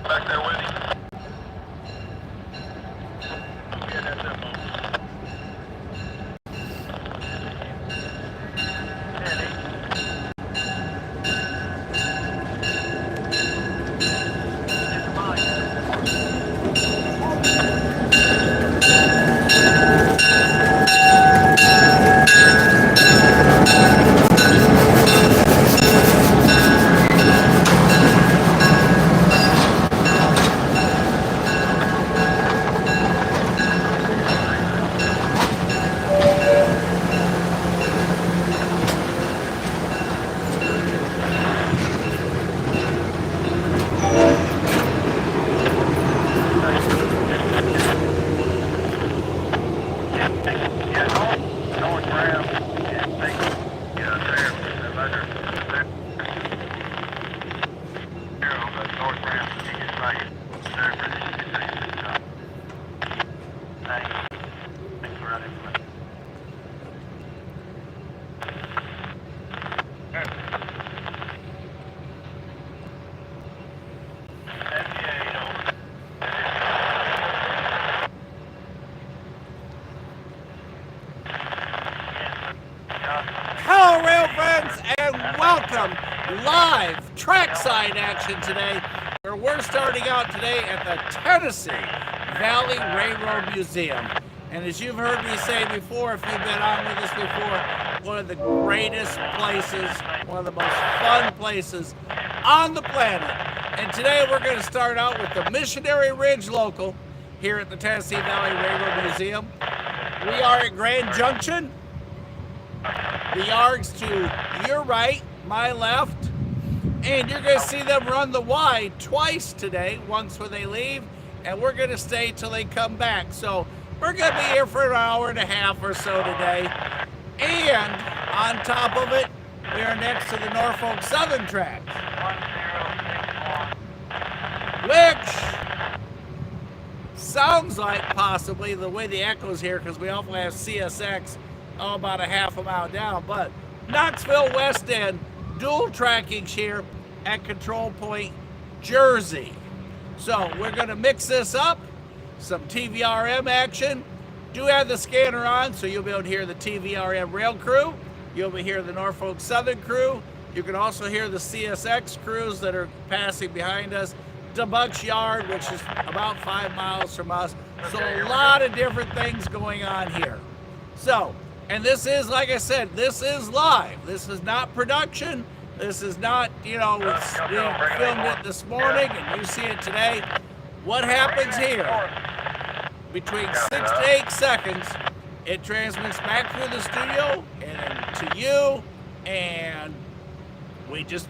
Back there with you. Yeah, that's it, Mom. Hello, rail friends, and welcome live trackside action today, where we're starting out today at the Tennessee Valley Railroad Museum. And as you've heard me say before, if you've been on with us before, one of the greatest places, one of the most fun places on the planet. And today we're going to start out with the Missionary Ridge Local here at the Tennessee Valley Railroad Museum. We are at Grand Junction. The yards to your right, my left, and you're going to see them run the Y twice today, once when they leave, and we're going to stay till they come back. So we're going to be here for an hour and a half or so today. And on top of it, we are next to the Norfolk Southern tracks, which sounds like possibly the way the echoes here, because we also have CSX about a half a mile down, but Knoxville West End dual tracking here at Control Point, Jersey. So we're going to mix this up, some TVRM action. Do have the scanner on, so you'll be able to hear the TVRM rail crew. You'll be hearing the Norfolk Southern crew. You can also hear the CSX crews that are passing behind us. DeBuck's Yard, which is about 5 miles from us. So a lot of different things going on here. So, and this is, like I said, this is live. This is not production. This is not, we filmed it this morning and you see it today. What happens here? Between 6 to 8 seconds, it transmits back through the studio and then to you, and we just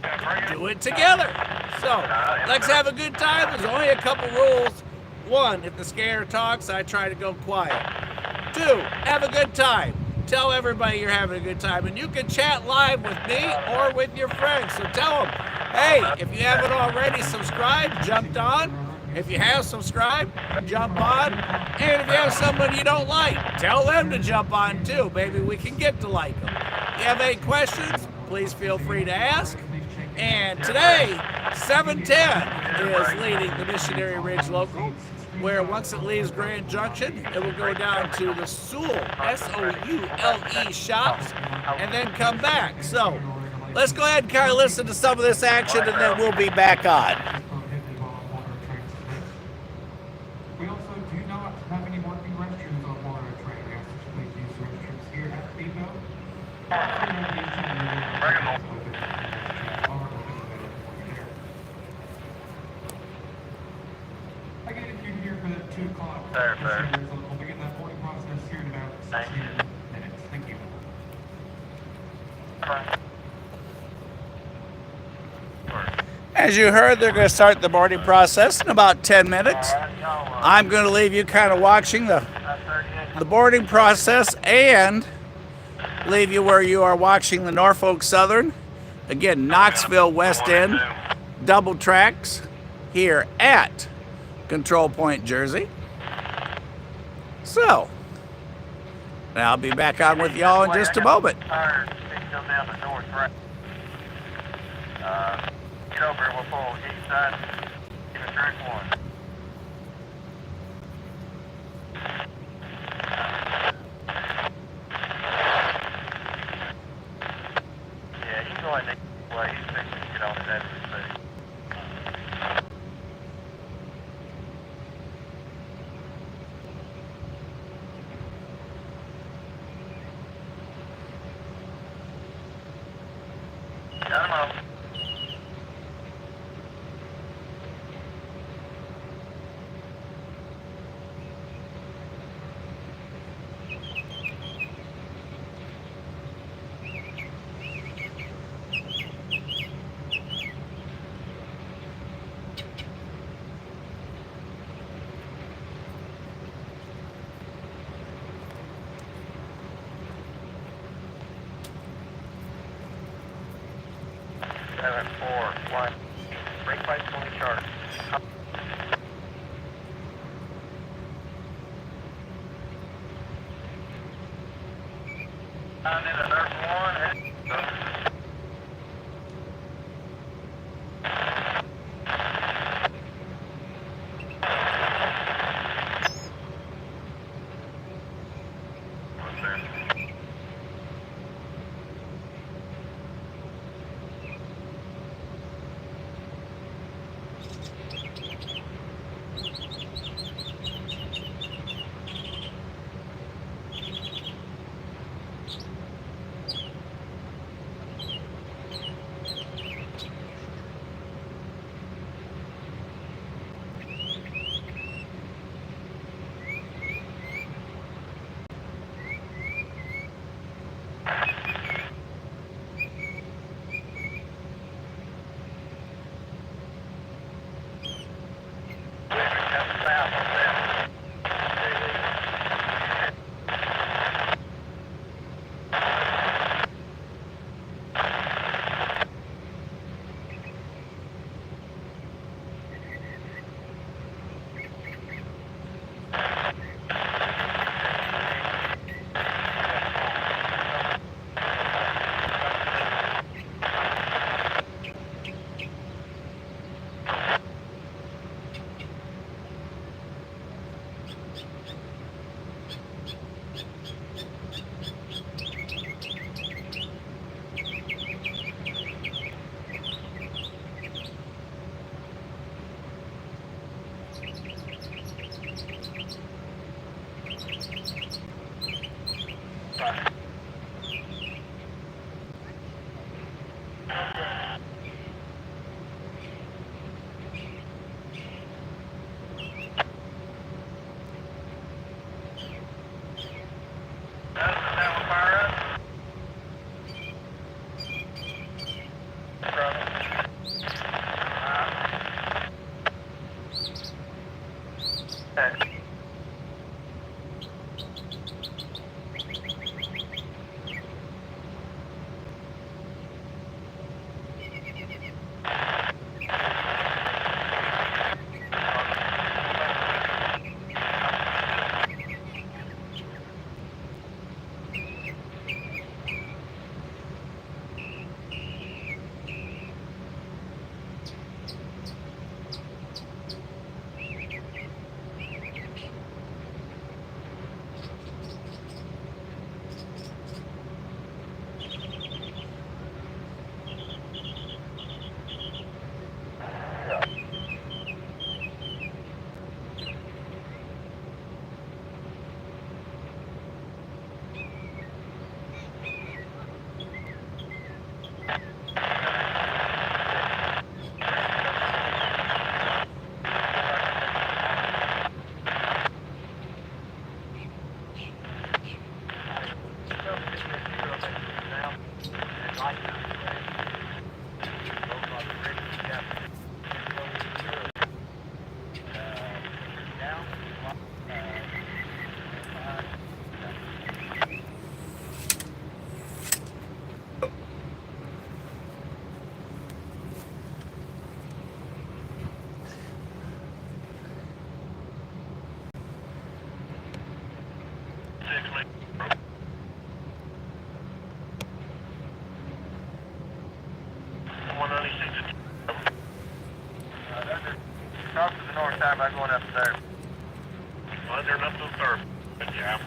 do it together. So, let's have a good time. There's only a couple rules. 1, if the scanner talks, I try to go quiet. 2, have a good time. Tell everybody you're having a good time, and you can chat live with me or with your friends. So tell them, hey, if you haven't already subscribed, jumped on. If you have subscribed, jump on. And if you have someone you don't like, tell them to jump on too. Maybe we can get to like them. If you have any questions, please feel free to ask. And today, 710 is leading the Missionary Ridge Local, where once it leaves Grand Junction, it will go down to the Soule, S-O-U-L-E shops, and then come back. So let's go ahead and kind of listen to some of this action, and then we'll be back on. We also do not have any working restrooms on board our train. We ask that you please use the restrooms here at the depot. Again, if you're here for the 2 o'clock, we'll begin that boarding process here in about 16 minutes. Thank you. As you heard, they're going to start the boarding process in about 10 minutes. I'm going to leave you kind of watching the boarding process and leave you where you are watching the Norfolk Southern. Again, Knoxville West End double tracks here at Control Point, Jersey. So, now I'll be back on with y'all in just a moment. Get over, we'll pull east side. track 1. Yeah, you can go ahead and play. He's fixing to get on his as we speak. Got him off. Seven, 4, 1. Brake lights fully charged. I'm in the third one. What's there? Cross to the north side by going up there. Well, they're up to the third. Yeah.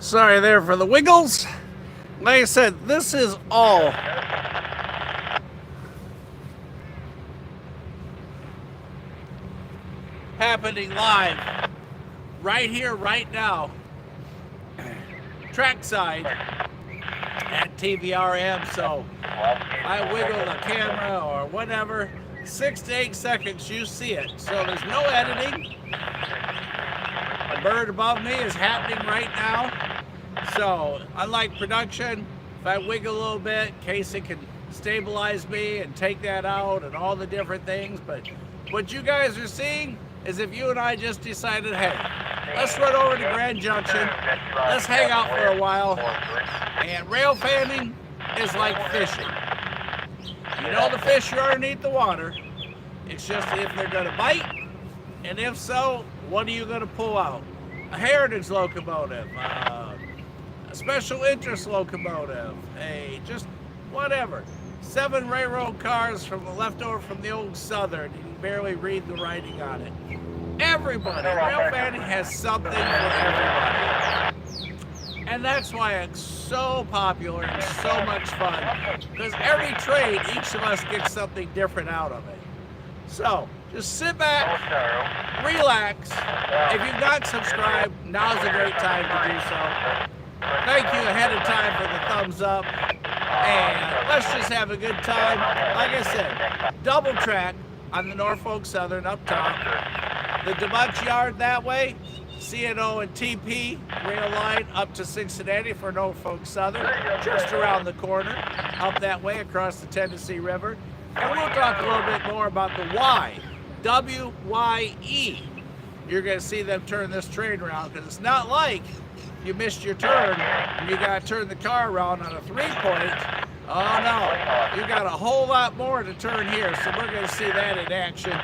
Sorry there for the wiggles. Like I said, this is all happening live right here, right now. Trackside at TVRM. So I wiggle the camera or whatever, 6 to 8 seconds, you see it. So there's no editing. The bird above me is happening right now. So unlike production, if I wiggle a little bit, Casey can stabilize me and take that out and all the different things. But what you guys are seeing is if you and I just decided, hey, let's run over to Grand Junction, let's hang out for a while. And rail fanning is like fishing. You know the fish are underneath the water. It's just if they're gonna bite, and if so, what are you gonna pull out? A heritage locomotive, a special interest locomotive, just whatever. 7 railroad cars from the leftover from the old Southern. You can barely read the writing on it. Everybody, rail fanning has something for everybody. And that's why it's so popular and so much fun. Because every trade, each of us gets something different out of it. So, just sit back, relax. If you've not subscribed, now's a great time to do so. Thank you ahead of time for the thumbs up. And let's just have a good time. Like I said, double track on the Norfolk Southern up top. The DeMuch Yard that way, C&O and TP rail line up to Cincinnati for Norfolk Southern, just around the corner, up that way across the Tennessee River. And we'll talk a little bit more about the Y, W-Y-E. You're going to see them turn this train around because it's not like you missed your turn and you got to turn the car around on a 3-point. Oh no, you got a whole lot more to turn here, so we're going to see that in action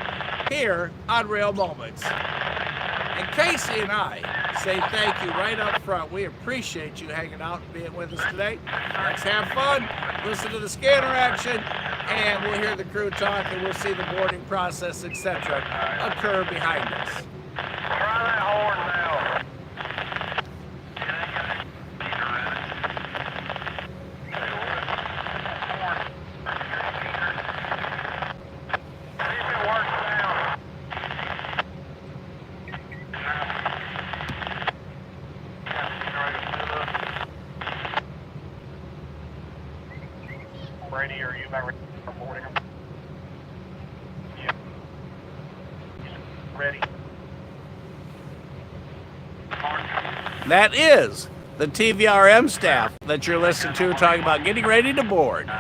here on Rail Moments. And Casey and I say thank you right up front. We appreciate you hanging out and being with us today. Let's have fun, listen to the scanner action, and we'll hear the crew talk, and we'll see the boarding process, etc. occur behind us. Try that horn now. Brady, are you about ready for boarding them? Yeah. Ready. That is the TVRM staff that you're listening to talking about getting ready to board.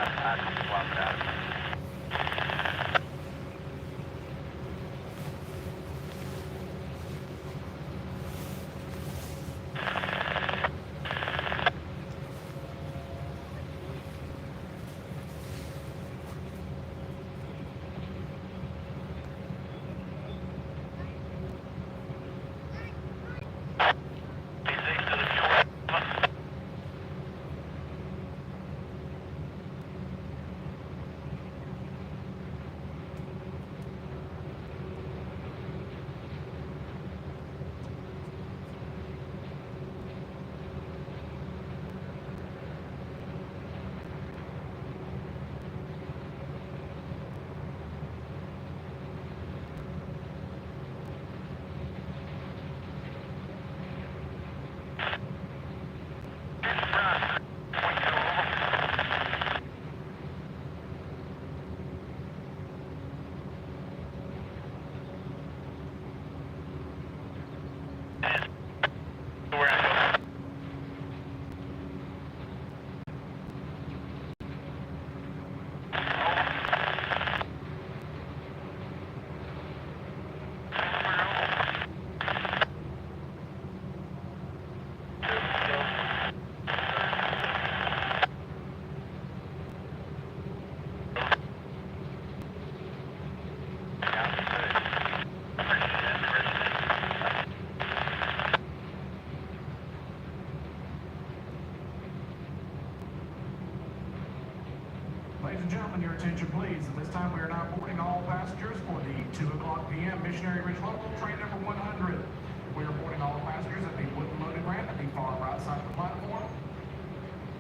This time we are now boarding all passengers for the 2 o'clock p.m. Missionary Ridge Local train number 100. We are boarding all passengers at the wooden loading ramp at the far right side of the platform.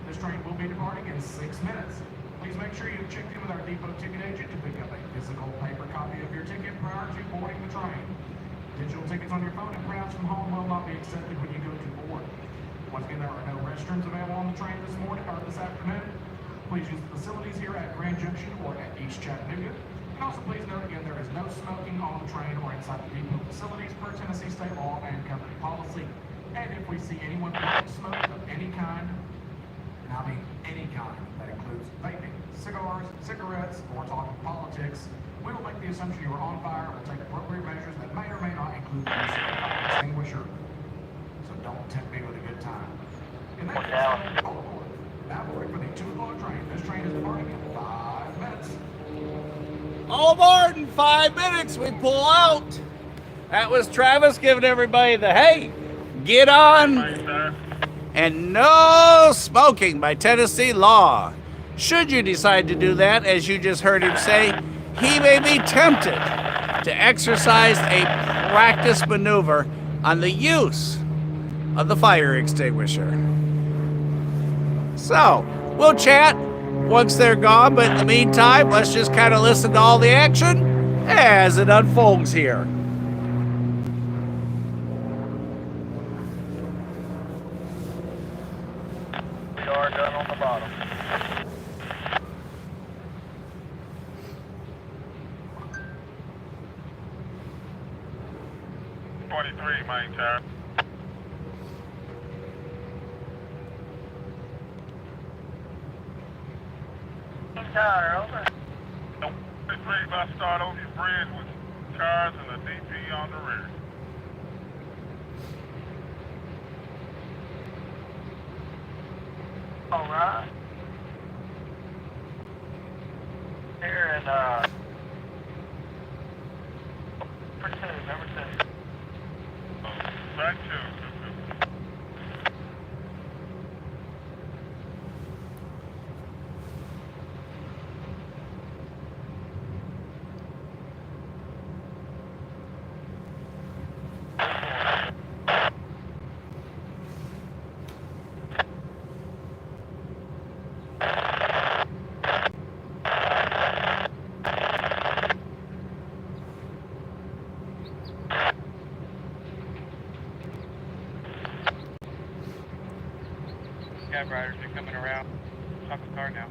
This train will be departing in 6 minutes. Please make sure you have checked in with our depot ticket agent to pick up a physical paper copy of your ticket prior to boarding the train. Digital tickets on your phone and printouts from home will not be accepted when you go to board. Once again, there are no restrooms available on the train this morning or this afternoon. Please use the facilities here at Grand Junction or at East Chattanooga. And also please note again, there is no smoking on the train or inside the depot facilities per Tennessee state law and company policy. And if we see anyone blowing smoke of any kind, and I mean any kind, that includes vaping, cigars, cigarettes, or talking politics, we will make the assumption you are on fire and will take appropriate measures that may or may not include the use of a fire extinguisher. So don't tempt me with a good time. In that case, all aboard. Now boarding for the 2 o'clock train. This train is departing in 5 minutes. All aboard in 5 minutes. We pull out. That was Travis giving everybody the hey, get on. And no smoking by Tennessee law. Should you decide to do that, as you just heard him say, he may be tempted to exercise a practice maneuver on the use of the fire extinguisher. So, we'll chat once they're gone, but in the meantime, let's just kind of listen to all the action as it unfolds here. We are done on the bottom. Main tower. Tower, over. Nope. 23 about to start over your bridge with cars and a DP on the rear. All right. Here in, number 2. Back to. Cab riders are coming around. Stop the car now.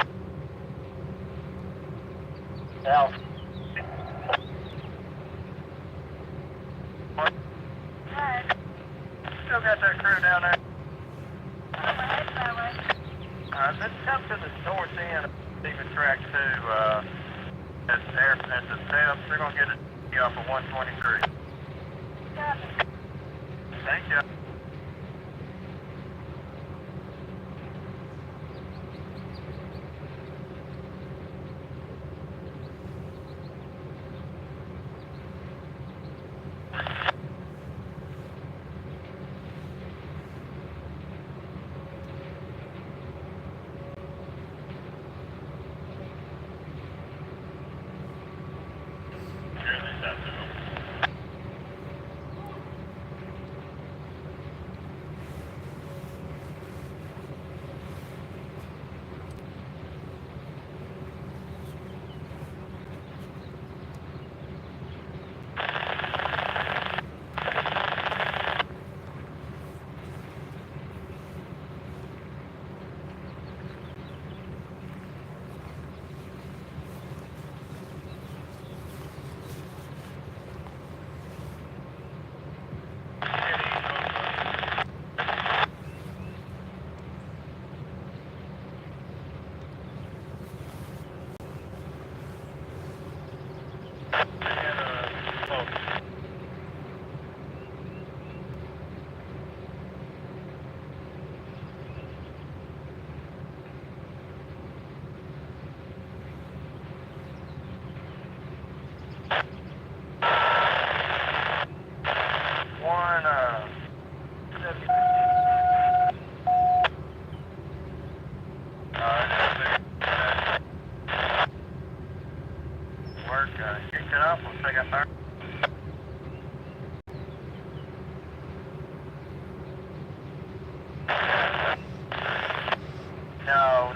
Out. Hi. Still got that crew down there. Let's come to the north end of Stephen Track 2. At the steps, they're going to get it off of 123. Thank you. cut off. We'll take out fire. No,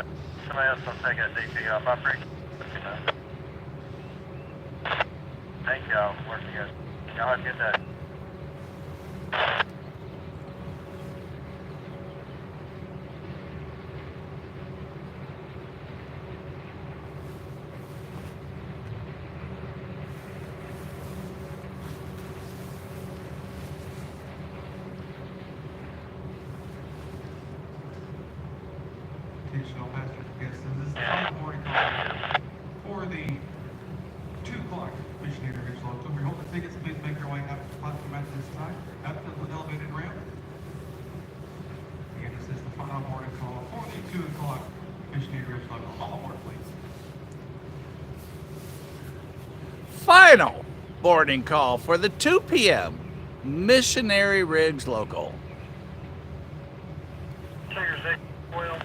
somebody else will take that DP off. I appreciate it. Thank y'all for working together. Y'all have a good day. Attention all passengers and guests, this is the final boarding call for the 2 o'clock missionary ridge local. We're holding tickets, please make your way out to the platform at this time, up to the elevated ramp. Again, this is the final boarding call for the 2 o'clock missionary ridge local. All aboard, please. Final boarding call for the 2 p.m. Missionary Ridge Local. Trigger 6, Will.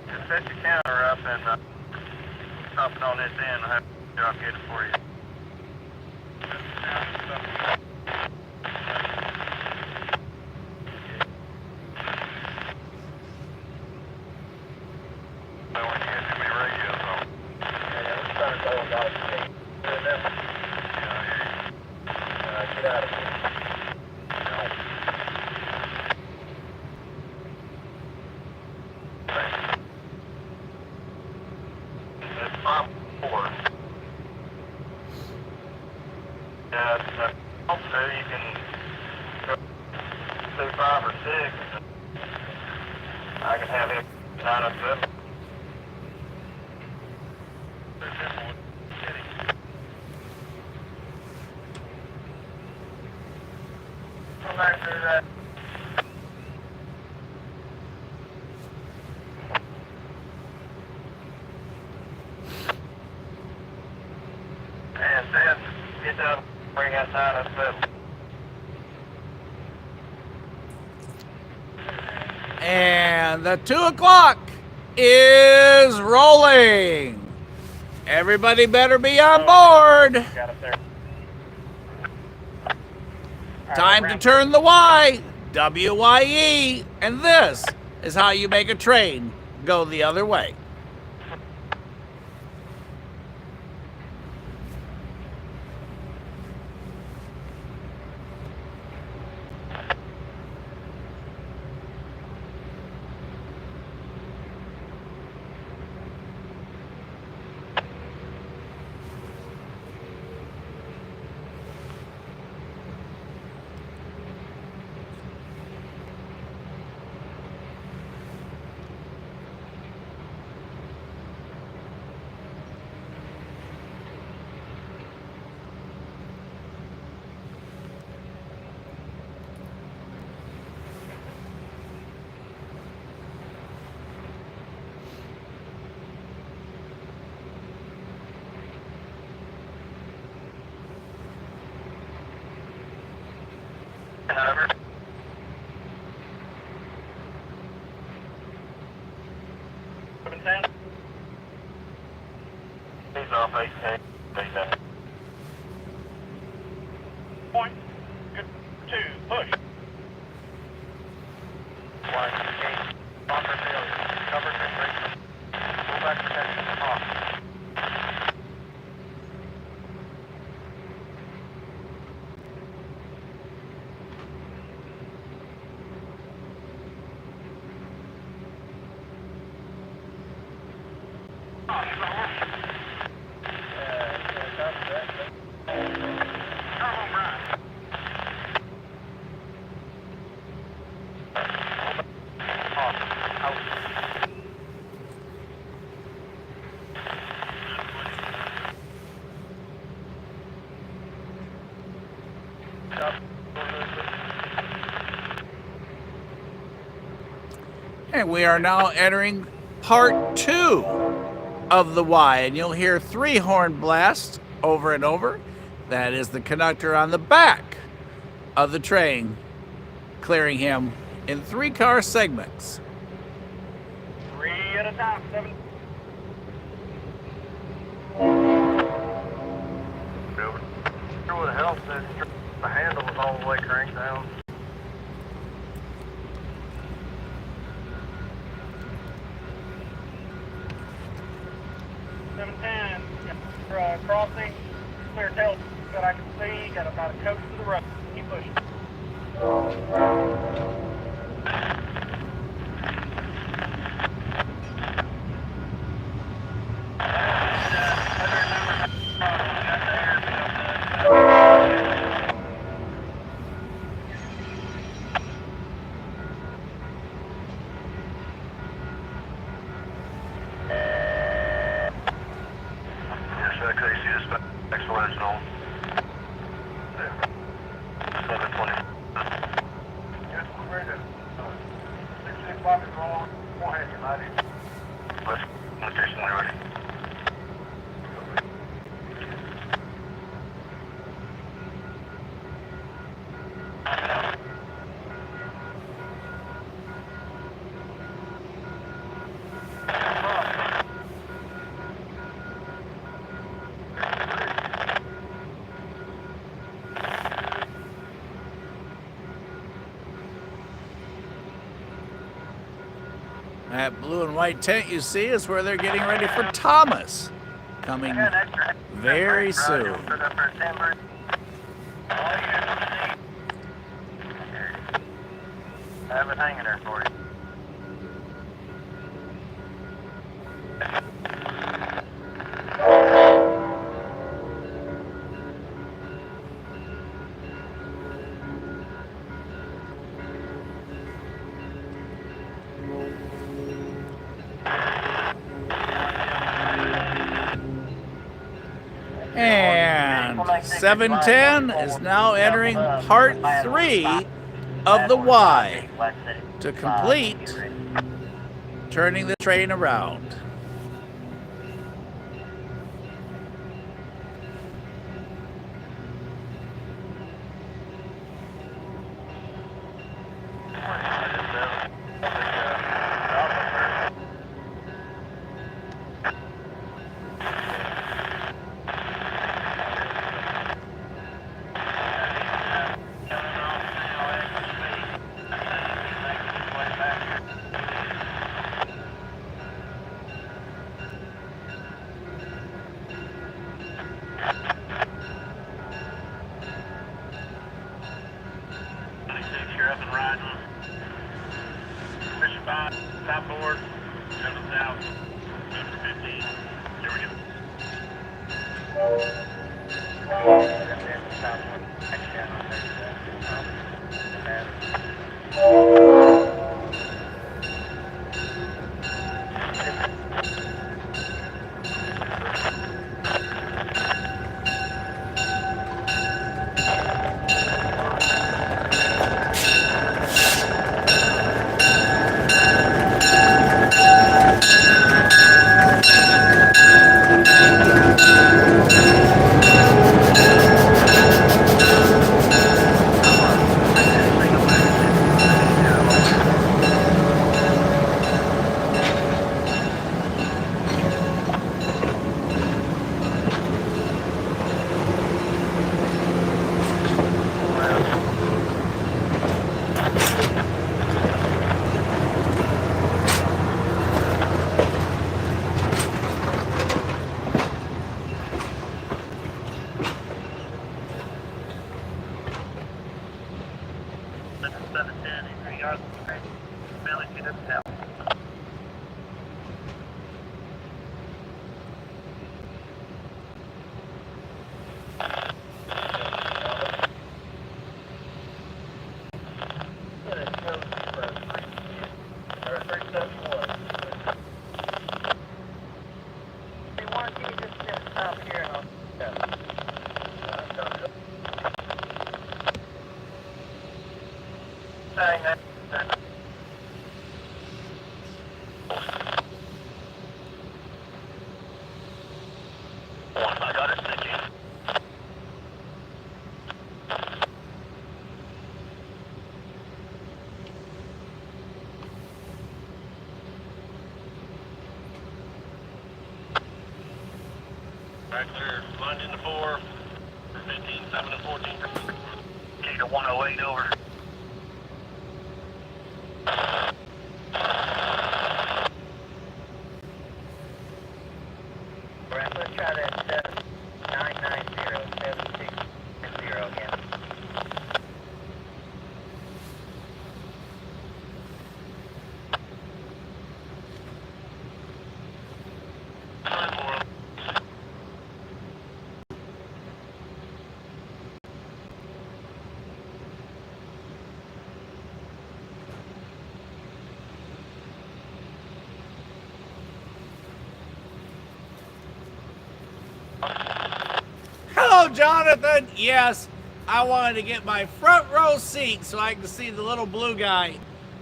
Just set your counter up and stop it on this end. I'll have to get it for you. Well, when you get too many radios on. Yeah, we're trying to go about it. Yeah, get out of here. So you can go do 5 or 6. I can have him 9 or 7. Come back through that. And then get up, bring that 9 or 7. And the 2 o'clock is rolling. Everybody better be on board. Got it there. Time to turn the Y, W-Y-E, and this is how you make a train go the other way. Over. He's off 18. Point. Good. 2. Push. One, eight. Locker failure. Cover and pull back protection off. And we are now entering part 2 of the Y, and you'll hear 3 horn blasts over and over. That is the conductor on the back of the train clearing him in 3-car segments. 3 at a time, 7. Sure would help if the handle was all the way cranked down. Crossing, clear tail that I can see, got about a coast to the right. Keep pushing. That blue and white tent you see is where they're getting ready for Thomas, coming very soon. I have it hanging there for you. And 710 is now entering part 3 of the Y to complete turning the train around. You're up and riding. Mission 5, top board, 7 south, 15. Here we go. Tractor, London to 4, 15, 7 and 14. Need a 108 over. Brent, let's try that 7990, 7660 again. Hello, Jonathan. Yes, I wanted to get my front row seat so I can see the little blue guy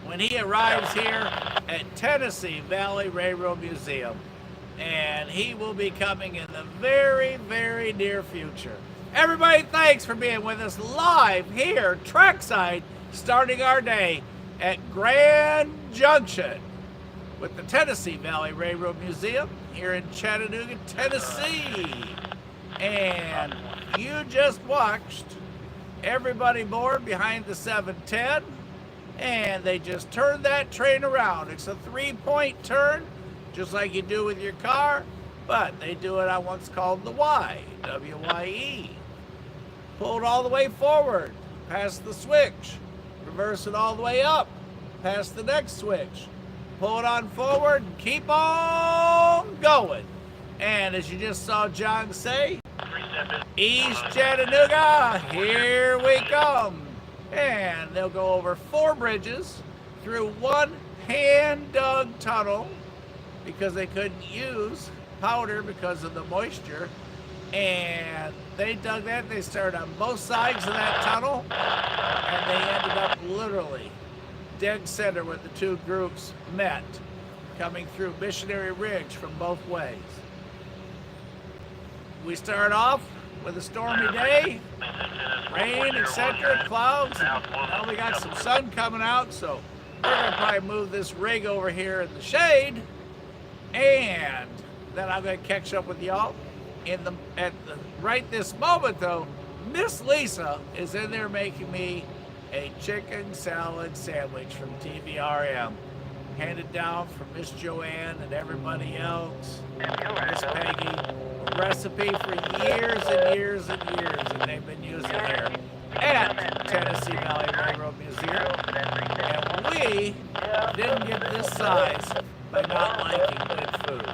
when he arrives here at Tennessee Valley Railroad Museum. And he will be coming in the very, very near future. Everybody, thanks for being with us live here, trackside, starting our day at Grand Junction with the Tennessee Valley Railroad Museum here in Chattanooga, Tennessee. And you just watched everybody board behind the 710, and they just turned that train around. It's a 3-point turn, just like you do with your car, but they do it on what's called the Y, W-Y-E. Pull it all the way forward, past the switch, reverse it all the way up, past the next switch, pull it on forward, and keep on going. And as you just saw John say, East Chattanooga, here we come. And they'll go over 4 bridges through one hand-dug tunnel because they couldn't use powder because of the moisture. And they dug that. They started on both sides of that tunnel, and they ended up literally dead center where the two groups met, coming through Missionary Ridge from both ways. We start off with a stormy day, rain, etc., clouds, and now we got some sun coming out, so we're going to probably move this rig over here in the shade, and then I'm going to catch up with y'all right this moment. Though, Miss Lisa is in there making me a chicken salad sandwich from TVRM, handed down from Miss Joanne and everybody else, Miss Peggy. Recipe for years and years and years, and they've been using here at Tennessee Valley Railroad Museum. And we didn't get this size by not liking good food.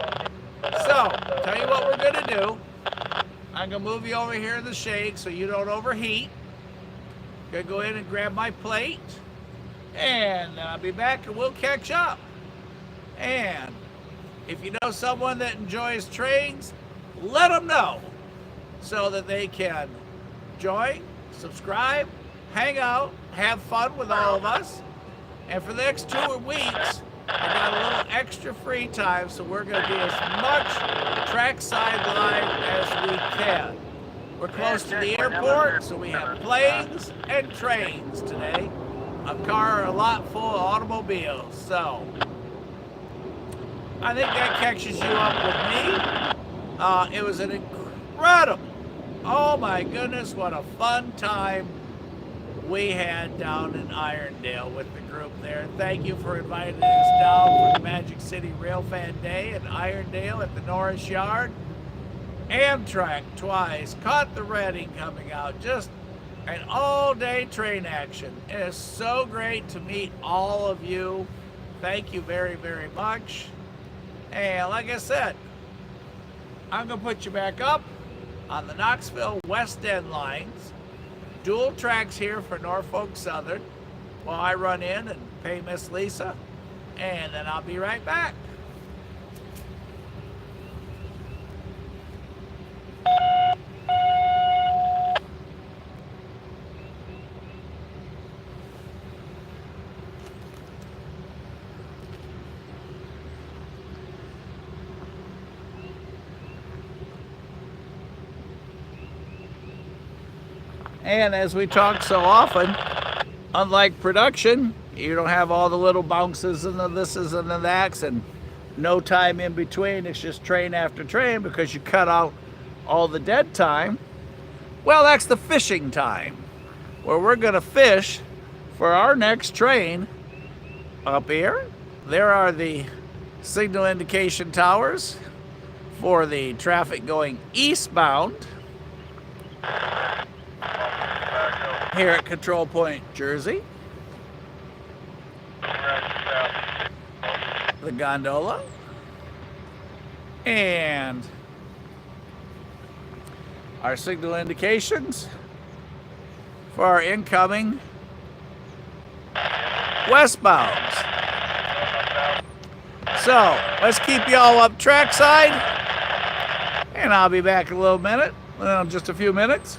So, tell you what we're gonna do. I'm gonna move you over here in the shade so you don't overheat. Gonna go in and grab my plate, and I'll be back and we'll catch up. And if you know someone that enjoys trains, let them know so that they can join, subscribe, hang out, have fun with all of us. And for the next 2 weeks, I got a little extra free time, so we're going to do as much trackside live as we can. We're close to the airport, so we have planes and trains today. A car a lot full of automobiles, so I think that catches you up with me. It was an incredible, oh my goodness, what a fun time we had down in Irondale with the group there. Thank you for inviting us down for the Magic City Railfan Day in Irondale at the Norris Yard. Amtrak twice, caught the Reading coming out, just an all-day train action. It is so great to meet all of you. Thank you very, very much. And like I said, I'm going to put you back up on the Knoxville West End lines. Dual tracks here for Norfolk Southern while I run in and pay Miss Lisa, and then I'll be right back. And as we talk so often, unlike production, you don't have all the little bounces and the thises and the that's and no time in between. It's just train after train because you cut out all the dead time, well, that's the fishing time, where we're going to fish for our next train up here. There are the signal indication towers for the traffic going eastbound here at Control Point, Jersey. The gondola. And our signal indications for our incoming westbounds. So let's keep y'all up trackside, and I'll be back in a little minute, just a few minutes.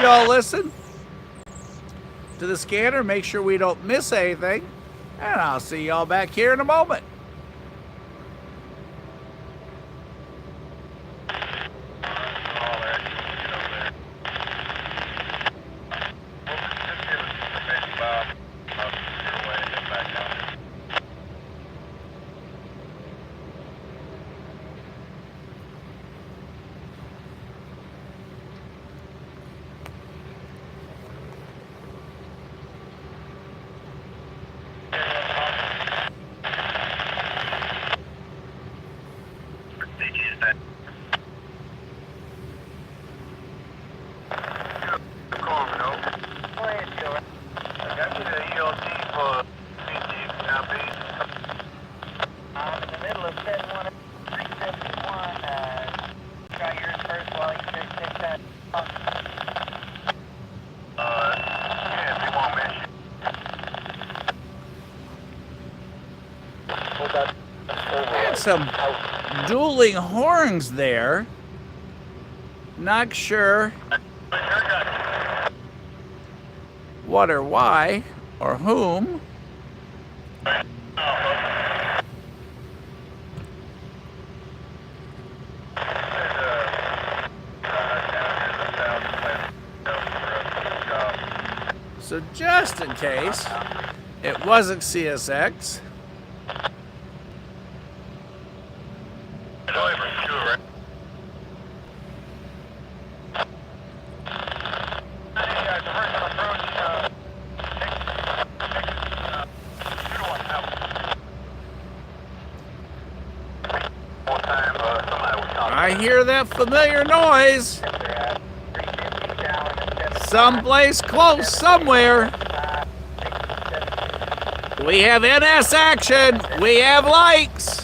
Y'all listen to the scanner, make sure we don't miss anything, and I'll see y'all back here in a moment. Some dueling horns there. Not sure what or why or whom. So just in case it wasn't CSX, I hear that familiar noise. Someplace close, somewhere. We have NS action. We have likes.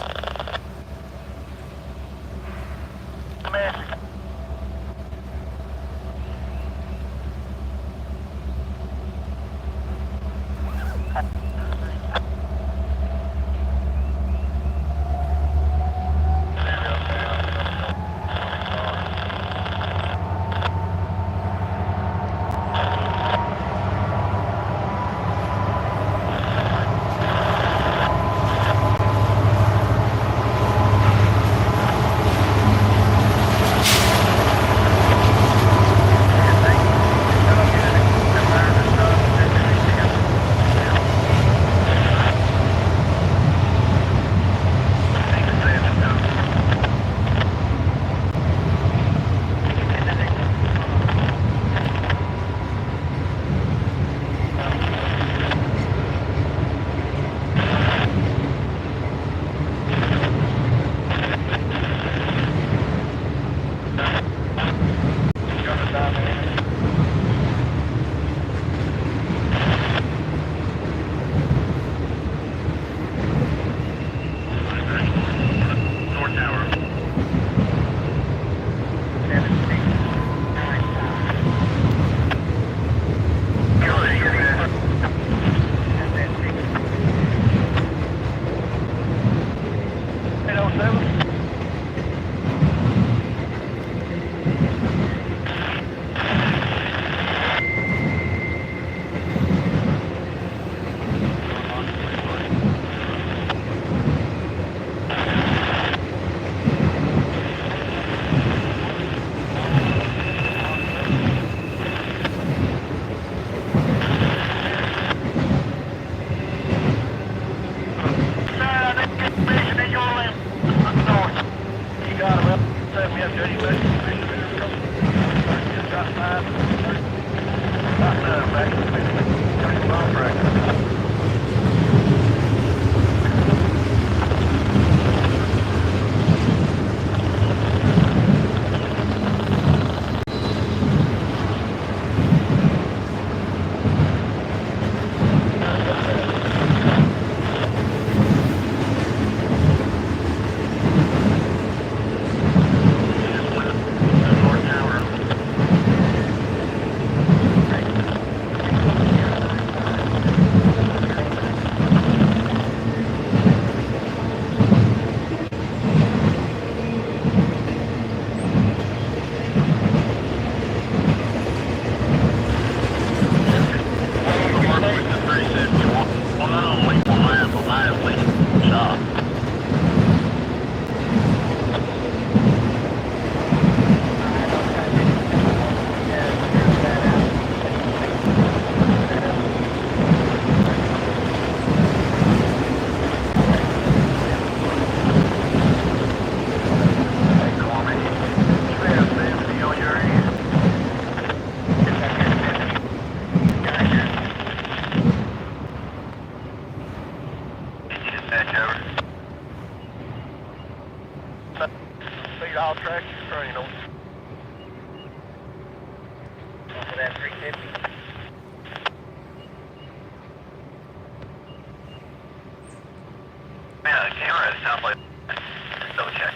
Southwest. Just double check.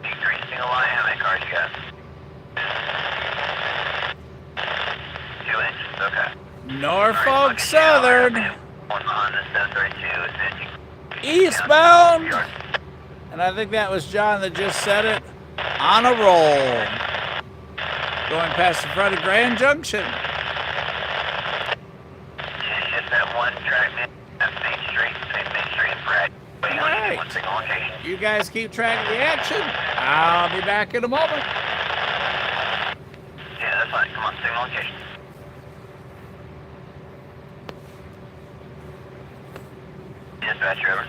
Three single line, how many cars you got? 2 inches, okay. Norfolk Southern. One behind this 732 is edging. Eastbound. And I think that was John that just said it. On a roll. Going past the front of Grand Junction. Just that one track, that's Main Street, Main Street and Bragg. All right. One single location. You guys keep track of the action. I'll be back in a moment. Yeah, that's fine. Come on, single location. Dispatch, over.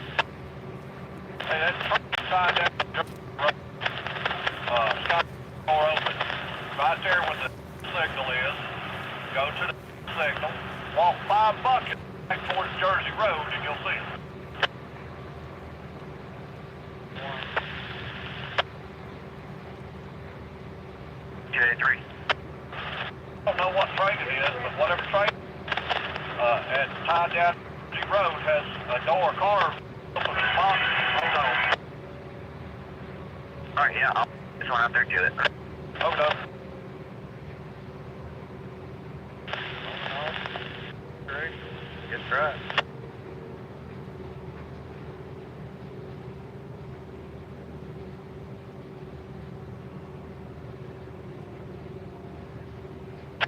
Hey, that's trackside down the road. Stop door open. Right there where the signal is. Go to the signal. Walk 5 buckets back towards Jersey Road and you'll see it. J3. I don't know what train it is, but whatever train at tied down Jersey Road has a door carved open the box. Hold on. Alright, yeah, I'll just run out there and do it. Hold on. Great. Good try.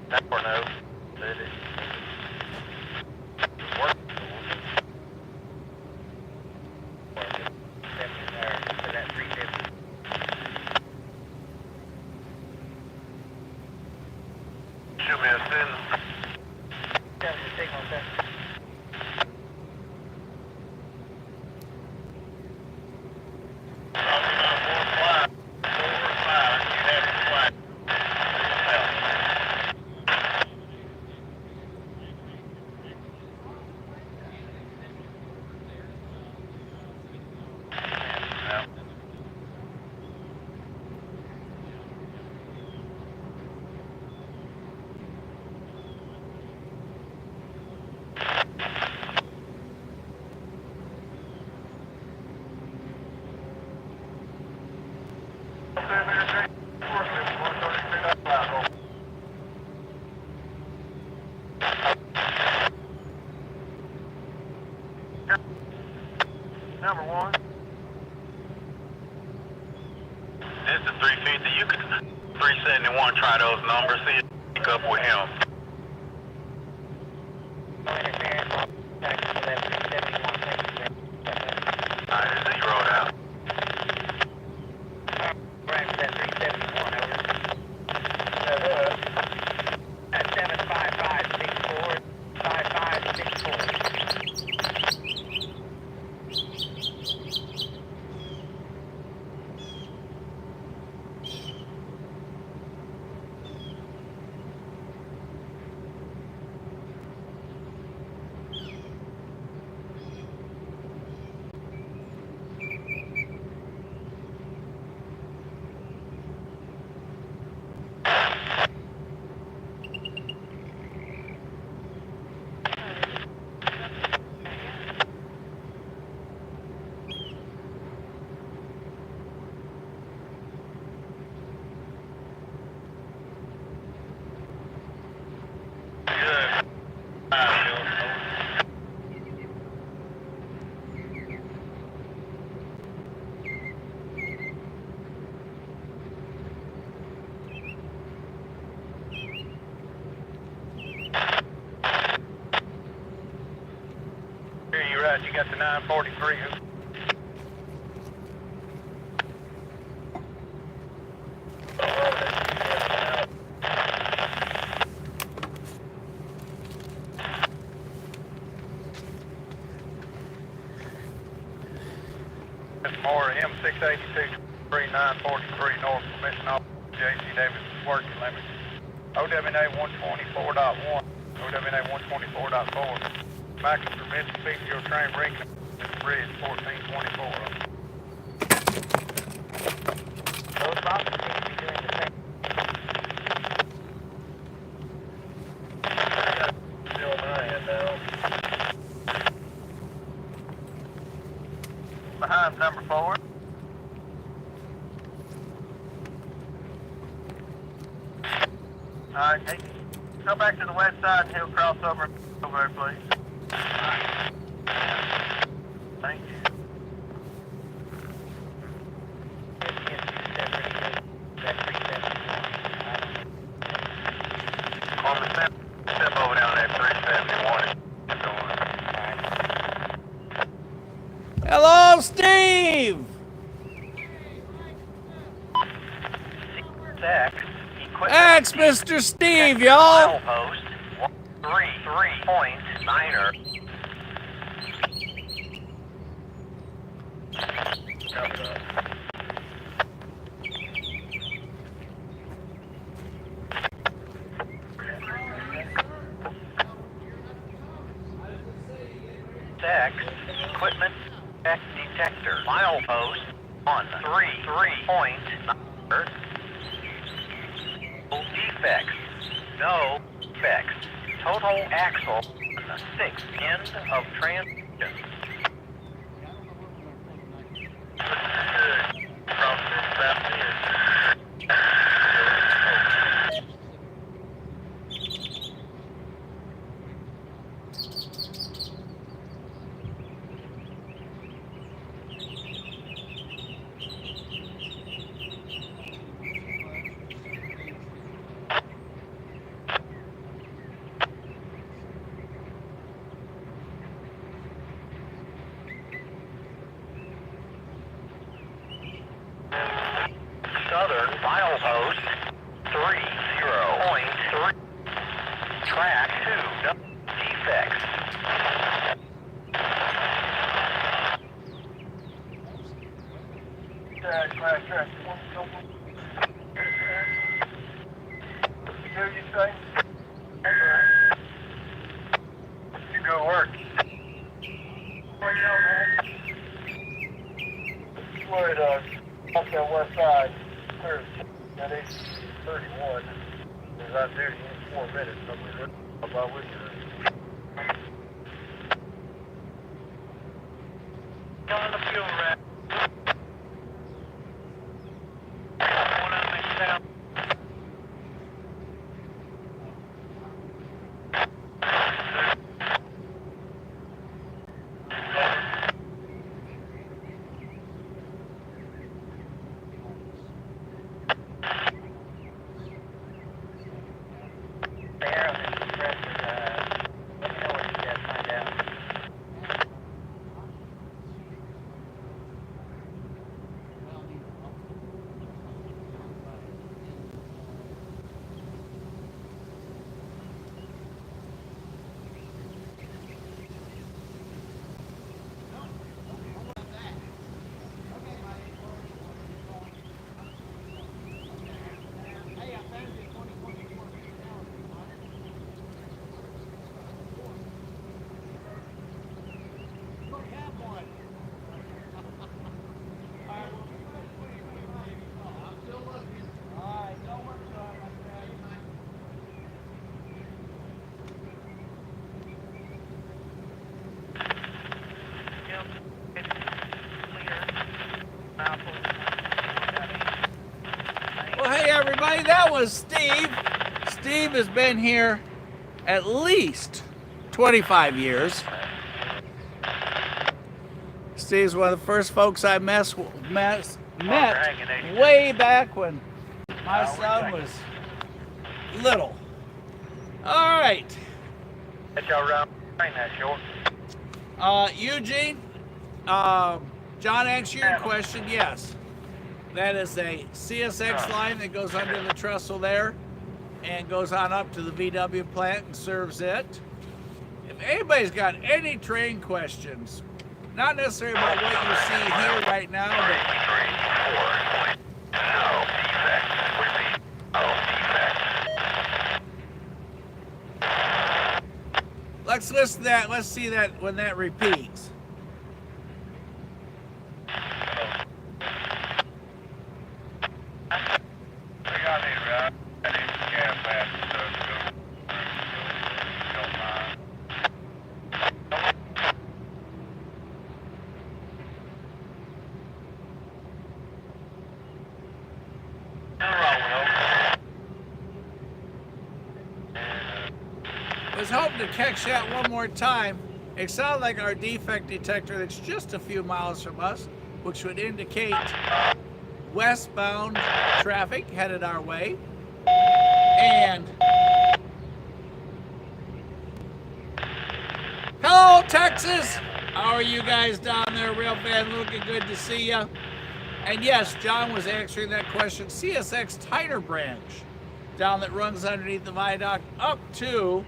That or no. City. Work. For that 350. Shoot me a sin. 7 signal, 7. Number 1. This is 350. You could 371 try those numbers. See if you pick up with him. No interference. Taxi for that 371. Alright, it's zeroed out. Right for that 371, over. That's 75564. 5564. Here, you're right. You got the 943. M682 3943 North Commission Office, J.C. Davis working limit. OWNA 124.1, OWNA 124.4. Maximum permitted speed to your train ring bridge 1424. Those boxes seem to be doing the same. Hey, go back to the west side and he'll cross over there, please. Thank you. Corman, step over down there, 371. Hello, Steve! That's Mr. Steve, y'all! Post 133.9er. Text equipment check detector. Milepost 133.9er. Defects. No defects. Total axle on the 6th end of transmission. Southern milepost 30.3. Track 2. No defects. Track. Do you say? You go work. Where you on, man? Would, off that west side, clear at 8:31. Because I'm duty in 4 minutes. I'm about with you. On the fuel rack. Well, hey, everybody, that was Steve. Steve has been here at least 25 years. Steve's one of the first folks I met way back when my son was little. All right. Let y'all run that short. Eugene, John answered your question. Yes, that is a CSX line that goes under the trestle there and goes on up to the VW plant and serves it. If anybody's got any train questions, not necessarily about what you see here right now, but let's listen to that. Let's see that when that repeats. was hoping to catch that one more time. It sounded like our defect detector that's just a few miles from us, which would indicate westbound traffic headed our way. And hello, Texas. How are you guys down there? Real bad looking. Good to see you. And yes, John was answering that question. CSX Tyner branch down that runs underneath the viaduct up to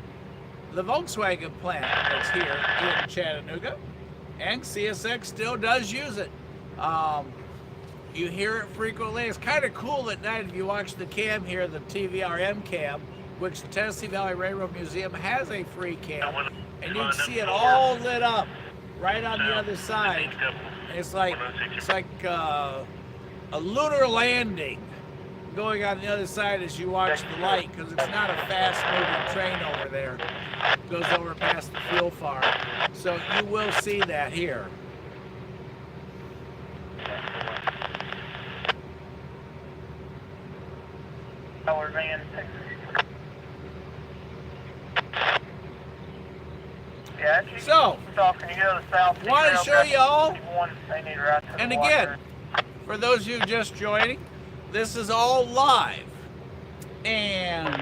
the Volkswagen plant that's here in Chattanooga. And CSX still does use it. You hear it frequently. It's kind of cool at night if you watch the cam here, the TVRM cam, which the Tennessee Valley Railroad Museum has a free cam. And you can see it all lit up right on the other side. It's like a lunar landing going on the other side as you watch the light, because it's not a fast-moving train over there. It goes over past the fuel farm. So you will see that here. Power van, Texas. Yeah, so, talking to go to South. Want to show you all, They need right to and the again, water. for those of you just joining, this is all live. And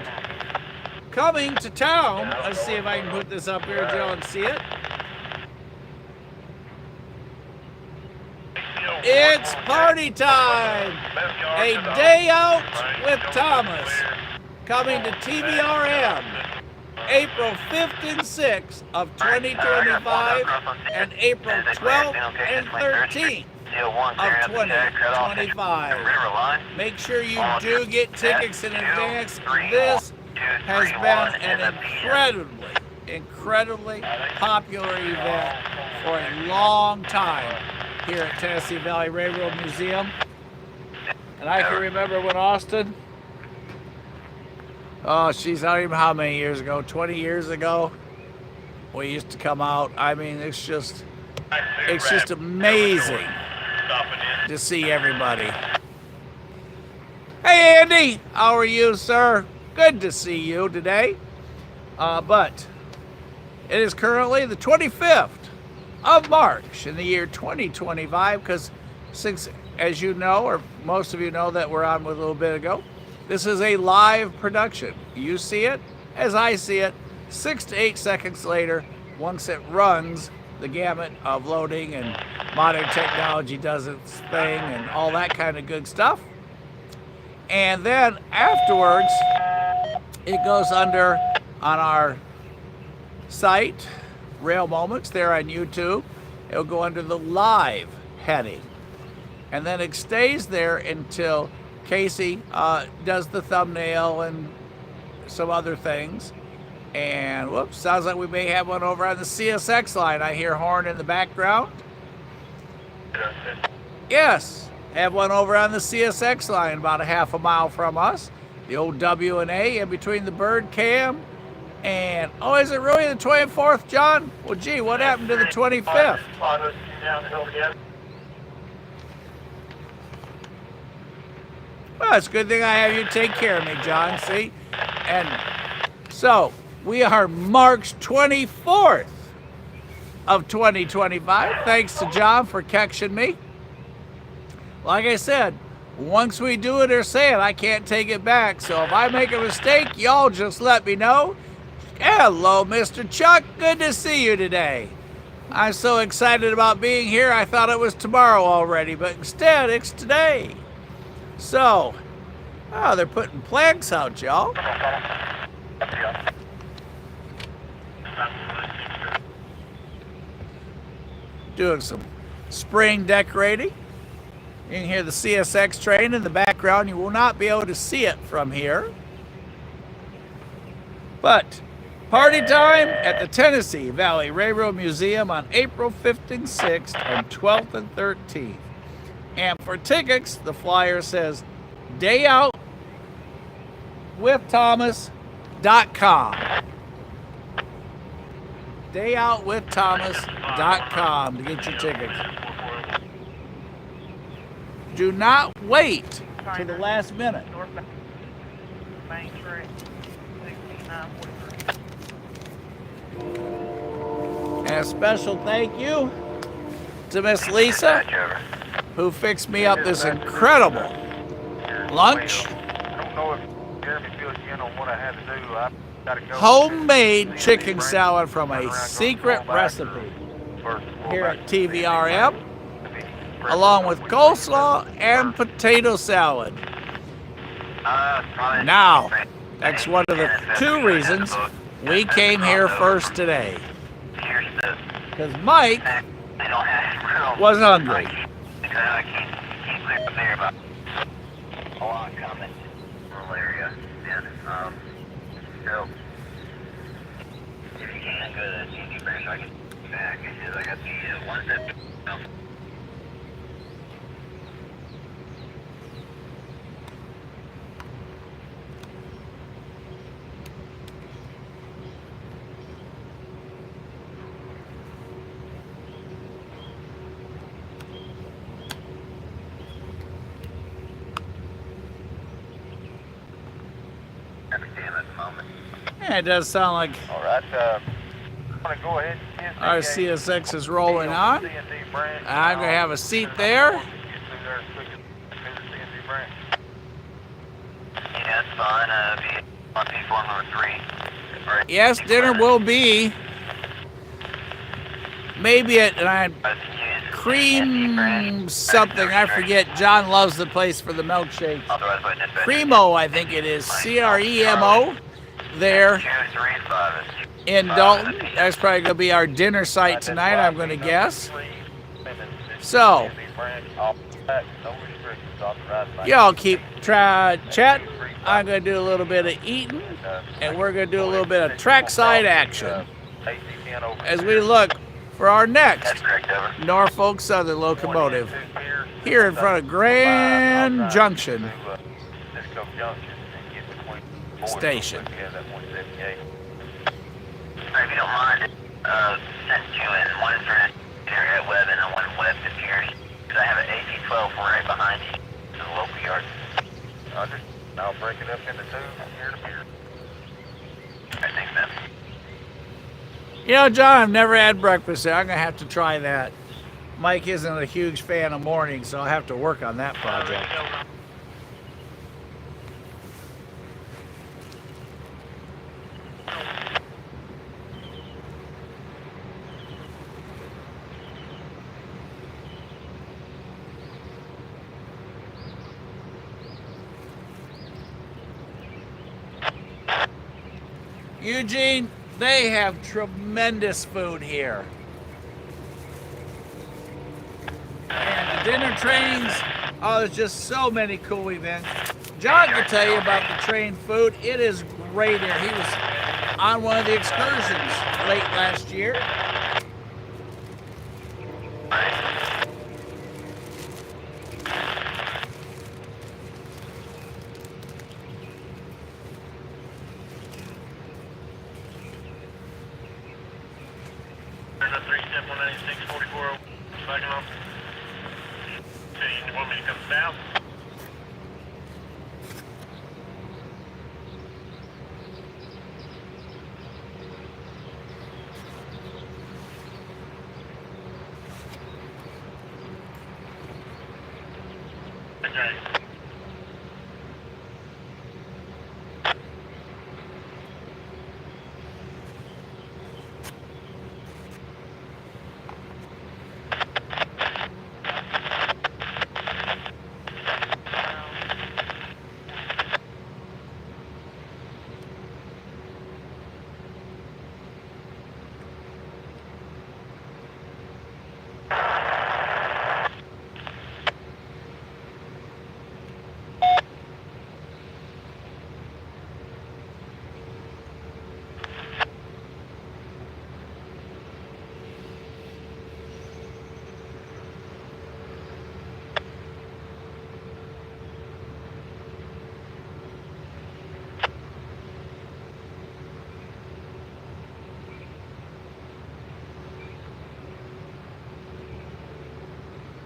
coming to town, let's see if I can put this up here so y'all can see it. It's party time! A day out with Thomas, coming to TVRM, April 5th and 6th of 2025, and April 12th and 13th of 2025. Make sure you do get tickets in advance. This has been an incredibly popular event for a long time here at Tennessee Valley Railroad Museum. And I can remember when Austin, oh geez, I don't even know how many years ago, 20 years ago, we used to come out. I mean, it's just amazing to see everybody. Hey Andy, how are you, sir? Good to see you today. But it is currently the 25th of March in the year 2025, because since, as you know, or most of you know that we're on with a little bit ago, this is a live production. You see it as I see it 6 to 8 seconds later, once it runs the gamut of loading and modern technology does its thing and all that kind of good stuff. And then afterwards, it goes under on our site, Rail Moments, there on YouTube. It'll go under the live heading. And then it stays there until Casey does the thumbnail and some other things. And whoops, sounds like we may have one over on the CSX line. I hear horn in the background. Yes, have one over on the CSX line about a half a mile from us. The old W&A in between the bird cam. And, oh, is it really the 24th, John? Well, gee, what happened to the 25th? Well, it's a good thing I have you take care of me, John, see? And so, we are March 24th of 2025. Thanks to John for catching me. Like I said, once we do it or say it, I can't take it back. So if I make a mistake, y'all just let me know. Hello, Mr. Chuck. Good to see you today. I'm so excited about being here. I thought it was tomorrow already, but instead it's today. So, oh, they're putting planks out, y'all. Doing some spring decorating. You can hear the CSX train in the background. You will not be able to see it from here. But party time at the Tennessee Valley Railroad Museum on April 5th and 6th and 12th and 13th. And for tickets, the flyer says Day Out with Thomas.com. dayoutwiththomas.com to get your tickets. Do not wait to the last minute. And a special thank you to Miss Lisa, who fixed me up this incredible lunch. I don't know if Jeremy fills you in on what I had to do. I gotta go. Homemade chicken salad from a secret recipe here at TVRM, along with coleslaw and potato salad. Now, that's one of the 2 reasons we came here first today. Because Mike was hungry. A lot coming. Rural area. And, so, if you can, go to the TV branch, I can back. I got the ones that. Yeah, it does sound like All right. I'm gonna go ahead and our CSX is rolling on. I'm going to have a seat there. Yeah, that's fine. Be on P4 number 3. Yes, dinner will be maybe at cream something. I forget. John loves the place for the milkshakes. Cremo, I think it is. CREMO there in Dalton. That's probably going to be our dinner site tonight, I'm going to guess. So, y'all keep chatting. I'm going to do a little bit of eating, and we're going to do a little bit of trackside action as we look for our next Norfolk Southern locomotive here in front of Grand Junction Station. If you don't mind, send 2 in. One for area at Webb and one Webb to Pierce. Because I have an AC-12 right behind you to the local yard. I'll break it up into 2 from here to here. I think that. You know, John, I've never had breakfast there. I'm going to have to try that. Mike isn't a huge fan of mornings, so I'll have to work on that project. Eugene, they have tremendous food here. And the dinner trains, oh, there's just so many cool events. John can tell you about the train food. It is great here. He was on one of the excursions late last year. There's a 3-196-44 second off. You want me to come down? Okay.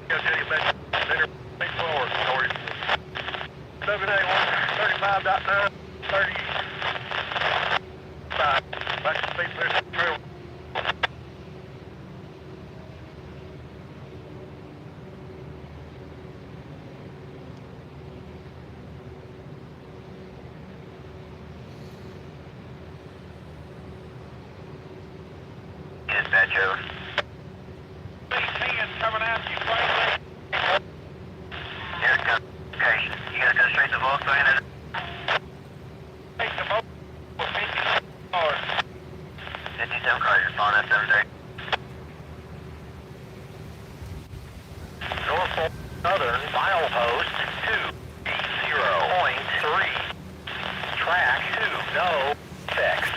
I'll tell you about better make forward for you. 7A135.9 30. Back to speed trail. Dispatch over. 10 coming after you, Franklin. Here it comes. Okay, you gotta go straight to Volkswagen. Take the boat for 50 cars. 57 cars, you're following that 730. Norfolk Southern, milepost 280.3. Track 2, no effects.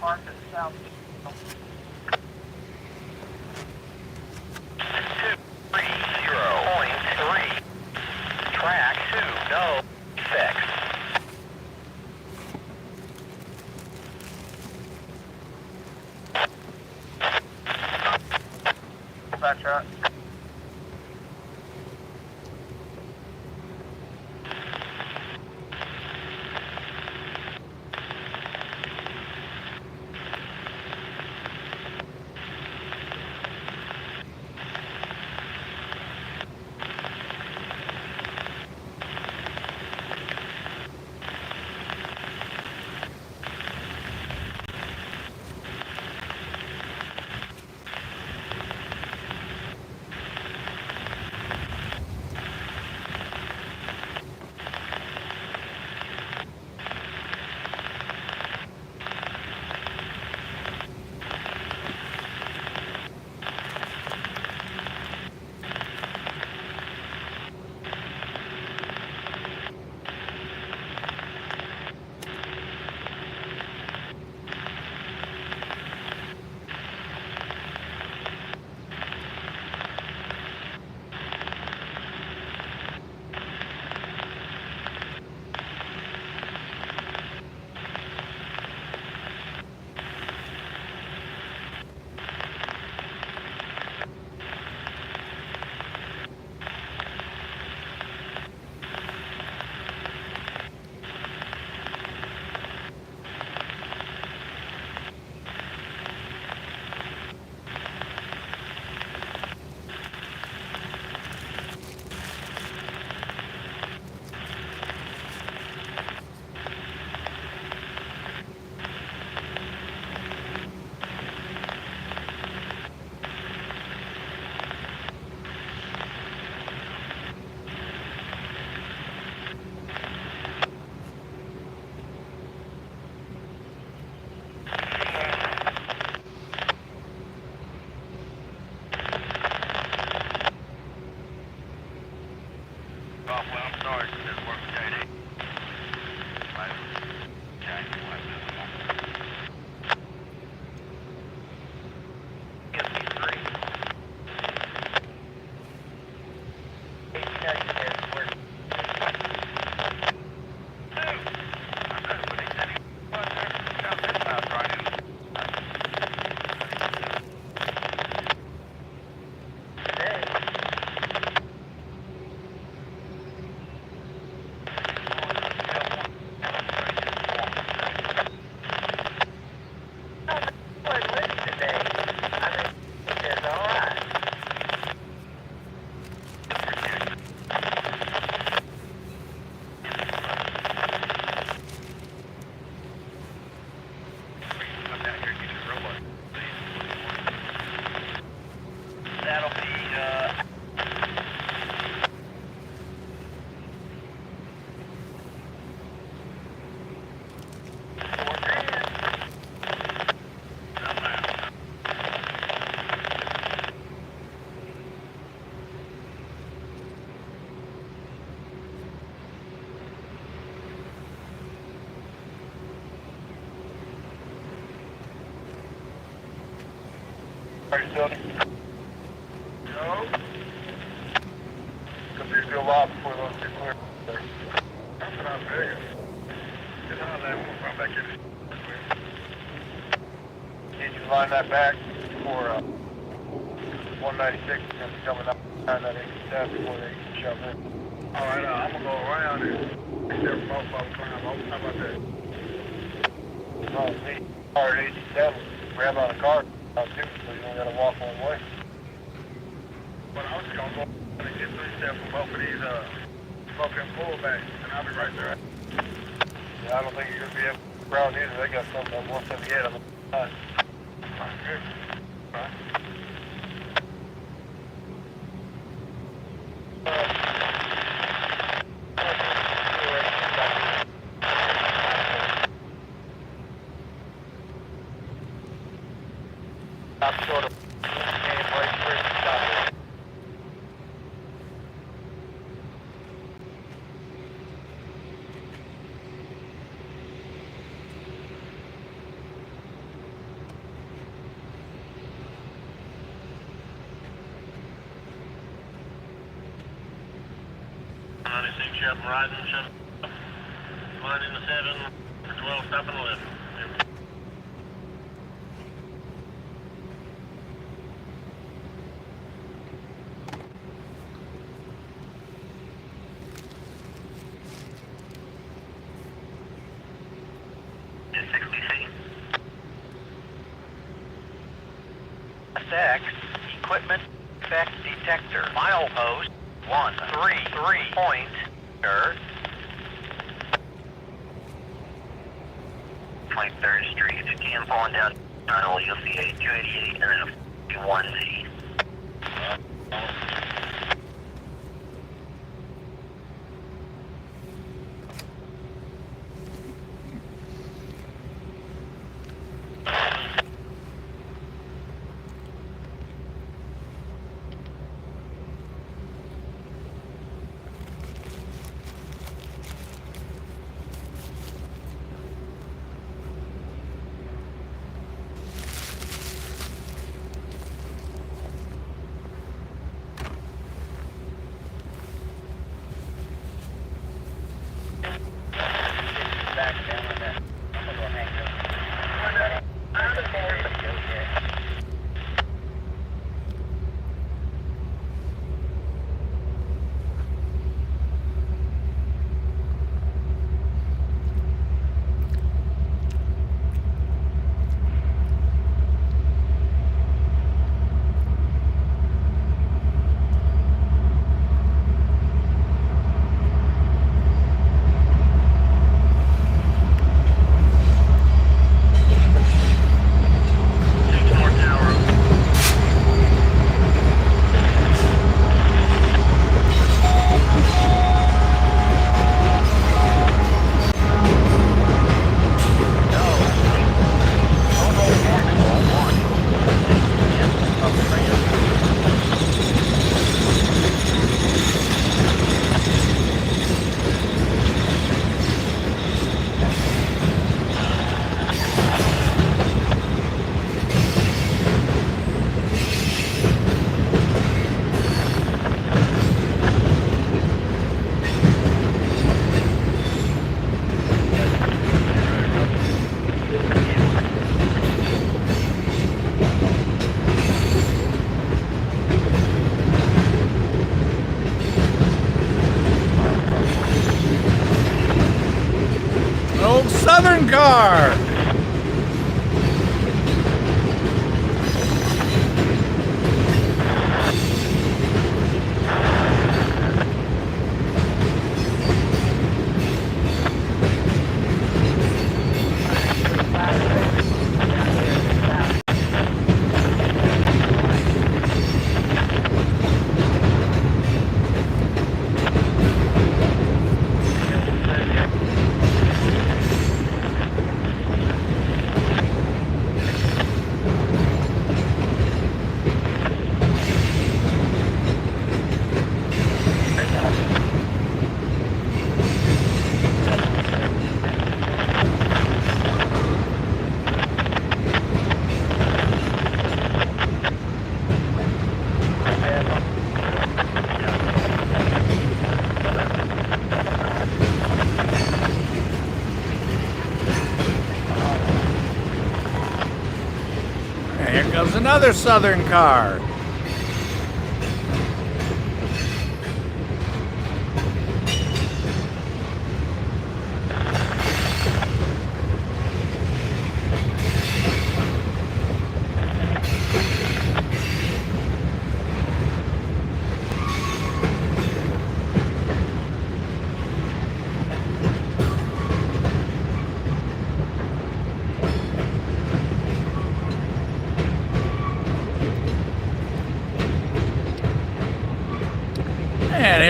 Park at South. 230.3. Track 2, no effects. Dispatch right. Facility. No. Because there's still a lot before those get clear. That's what I'm figuring. Get on that one, run back in. Need you to line that back for 196 is going to be coming up behind that 87 before they shove in. All right, I'm going to go around and take their both of them. How about that? Oh, me, car at 87, grab on a car. So you don't gotta walk one way. But I was just gonna go and get 3-step from both of these smoking pullbacks, and I'll be right there. Yeah, I don't think you're gonna be able to ground either. They got something on 178 on the side. Good. Right. Stop short of game right where you stop. Ship rising, ship running the 7 for 12, stopping 11. SX, equipment effect detector, milepost 133 point. 23rd Street, 15 falling down, you'll see a 288 and then a 1Z. Old Southern car. Here comes another Southern car.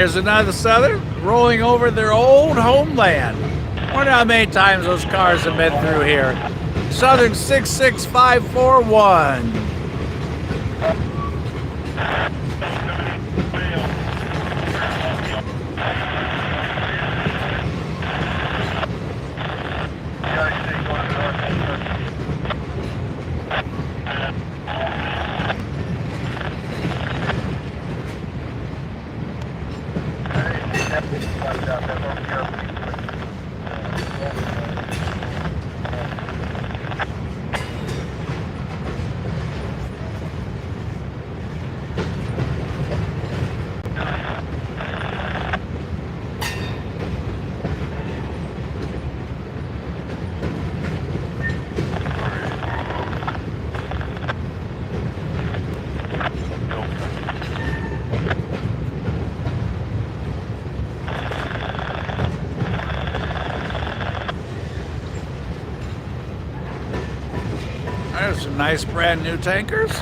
There's another Southern rolling over their old homeland. Wonder how many times those cars have been through here. Southern 66541. There's some nice brand new tankers.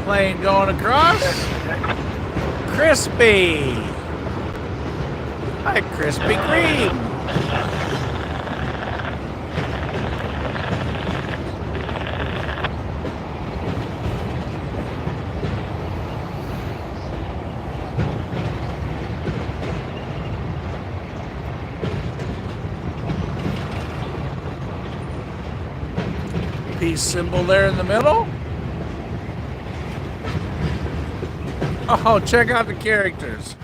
Plane going across. Crispy. Hi, Krispy Kreme. Peace symbol there in the middle. Oh, check out the characters.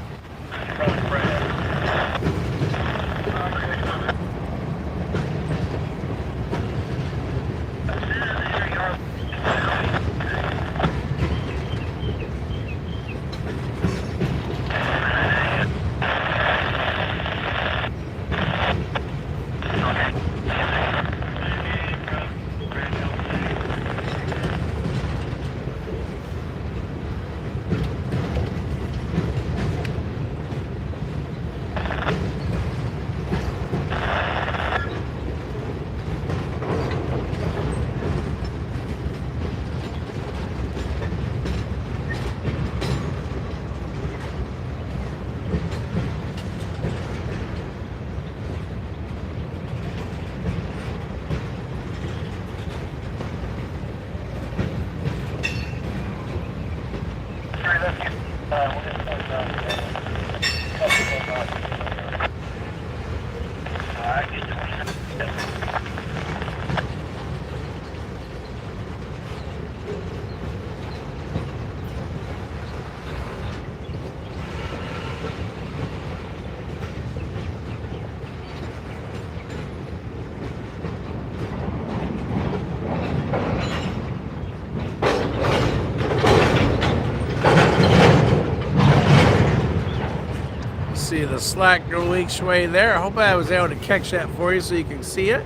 See the slack go each way there. I hope I was able to catch that for you so you can see it.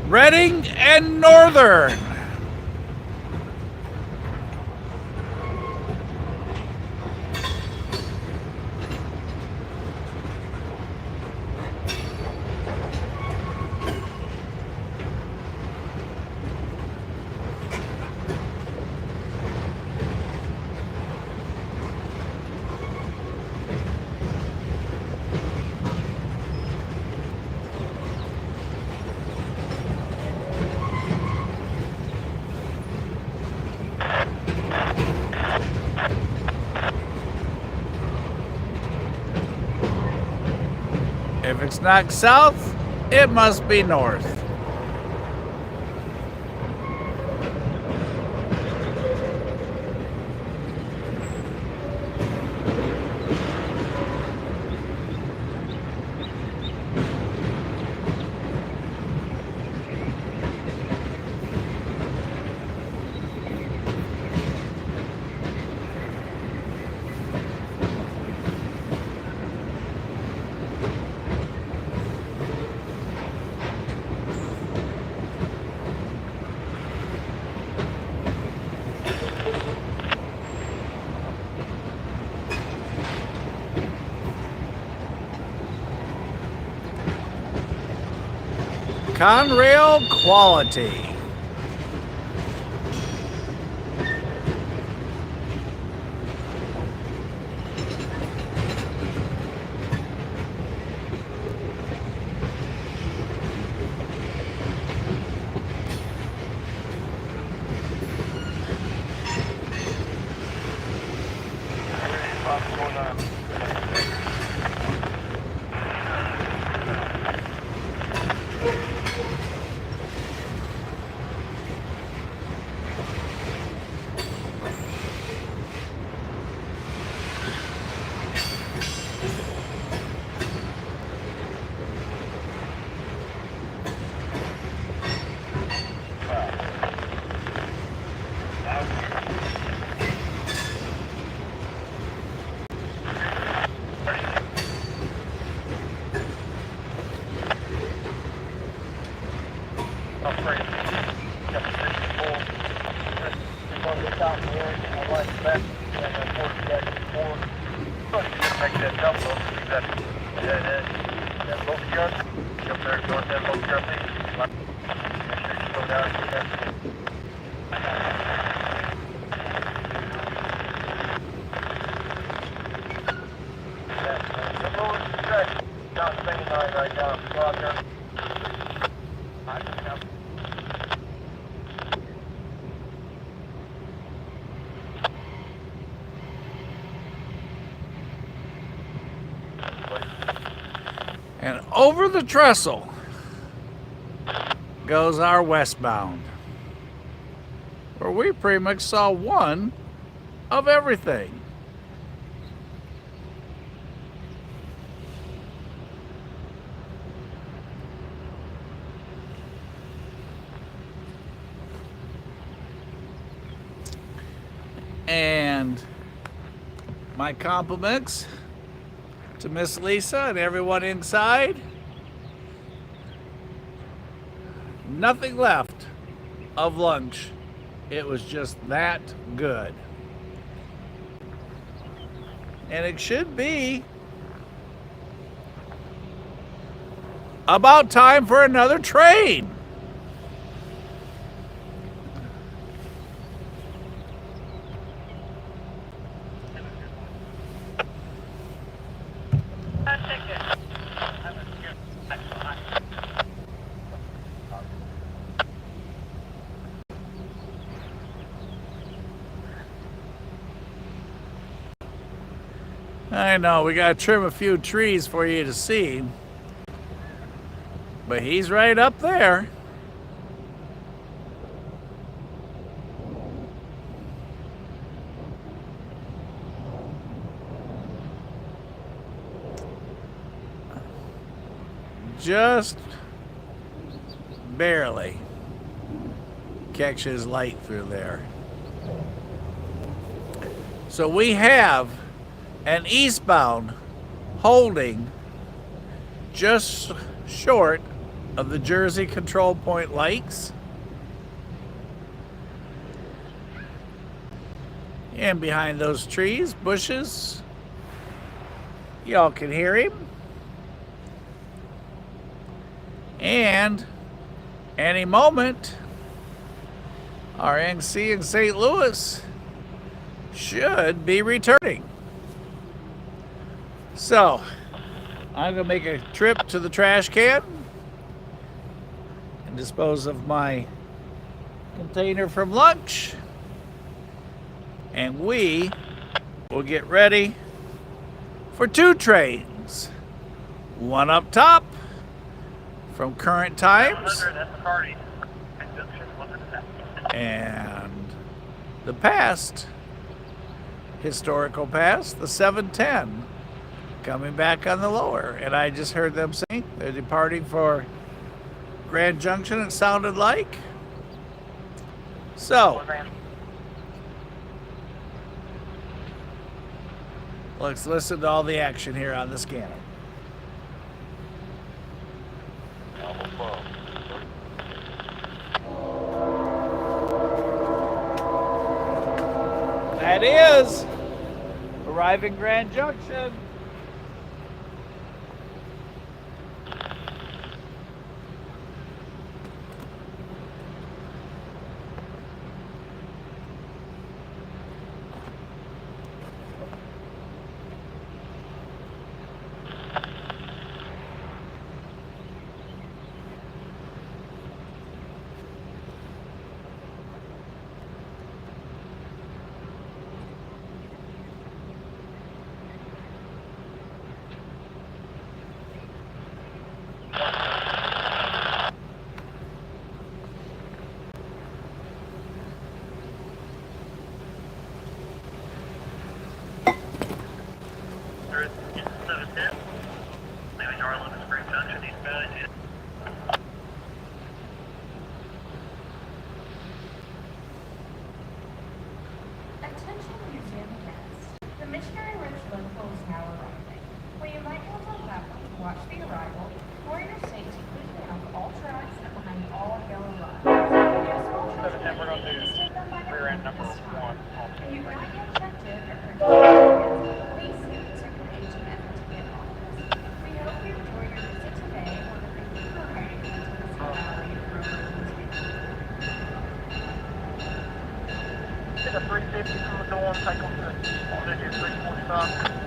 Reading and Northern. If it's not south, it must be north. Conrail quality. And over the trestle goes our westbound, where we pretty much saw one of everything. And my compliments to Miss Lisa and everyone inside. Nothing left of lunch. It was just that good. And it should be about time for another train. I know, we gotta trim a few trees for you to see. But he's right up there. Just barely catches light through there. So we have an eastbound holding just short of the Jersey Control Point lights. And behind those trees, bushes, y'all can hear him. And any moment, our NC in St. Louis should be returning. So, I'm going to make a trip to the trash can and dispose of my container from lunch. And we will get ready for 2 trains One up top from current times. 700 at the party. And the past, historical past, the 710 coming back on the lower. And I just heard them saying they're departing for Grand Junction, it sounded like. So, let's listen to all the action here on the scanner. That is arriving Grand Junction. Attention museum guests. The Missionary Ridge local is now arriving. While you might want to level to watch the arrival, for your safety, please down all tracks and behind all yellow lines. If you have small children, please take them by the hand at this time. If you've not yet checked in or purchased tickets, please see the ticket agent at the ticket office. We hope you enjoy your visit today or the review hiding into the Valley program. Get a 350 from the door and take them to digit 345.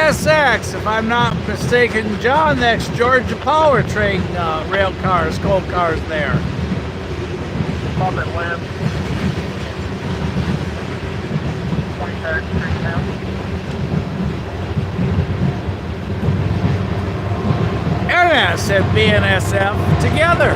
CSX, if I'm not mistaken, John, that's Georgia Powertrain rail cars, coal cars there. Pop it left. 23rd Street now. NS and BNSF together.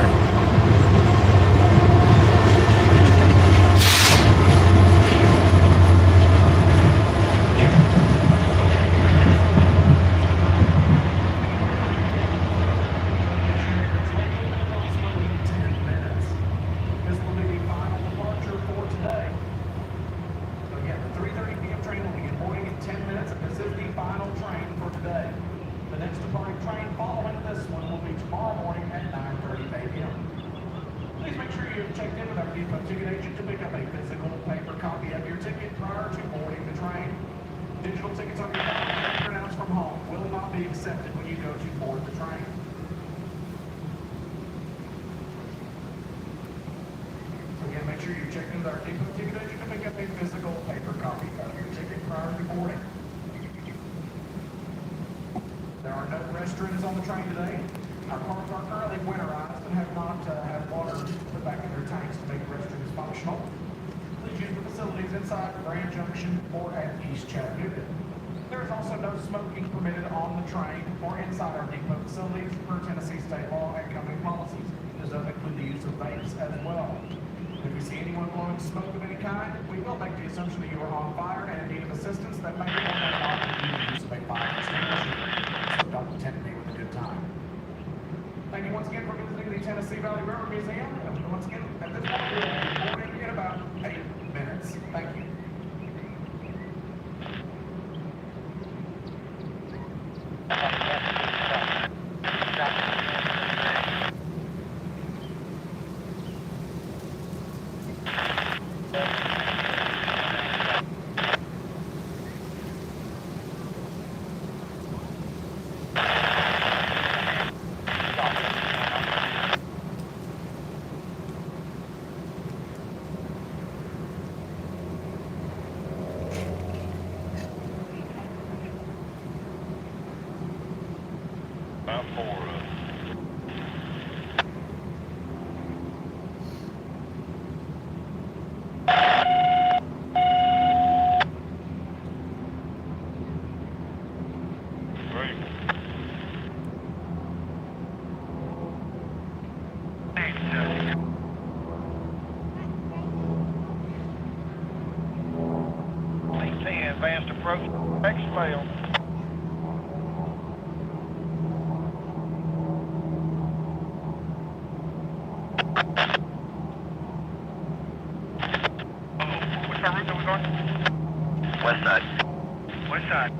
This will be the final departure for today. So again, the 3:30 p.m. train will begin boarding in 10 minutes, and this is the final train for today. The next departing train following this one will be tomorrow morning at 9:30 a.m. Please make sure you've checked in with our depot ticket agent to pick up a physical paper copy of your ticket prior to boarding the train. Digital tickets on your phone and printouts from home will not be accepted when you go to board the train. So again, make sure you check in with our depot ticket agent to pick up a physical paper copy of your ticket prior to boarding. There are no restrooms on the train today. Our cars are currently winterized and have not had water put back in their tanks to make the restrooms functional. Please use the facilities inside Grand Junction or at East Chattanooga. There is also no smoking permitted on the train or inside our depot facilities per Tennessee state law and company policies. This does include the use of vapes as well. If we see anyone blowing smoke of any kind, we will make the assumption that you are on fire and in need of assistance that may or may not be the use of a fire extinguisher. So don't tempt me with a good time. Thank you once again for visiting the Tennessee Valley River Museum. And once again, at this point, we will be boarding in about 8 minutes. Thank you. About 4 Advanced approach, X fail. Which route are we going? West side. West side.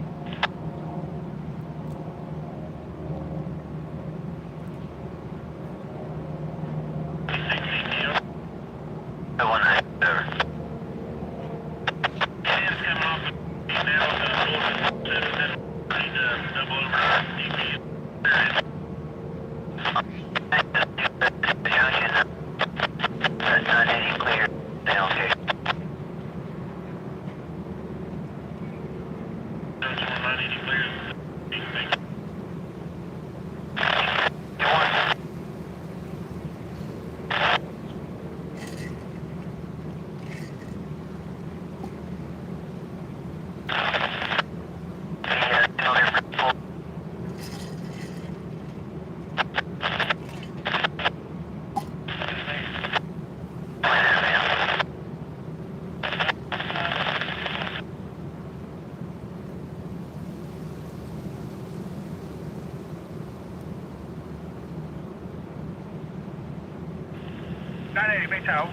Big Tower.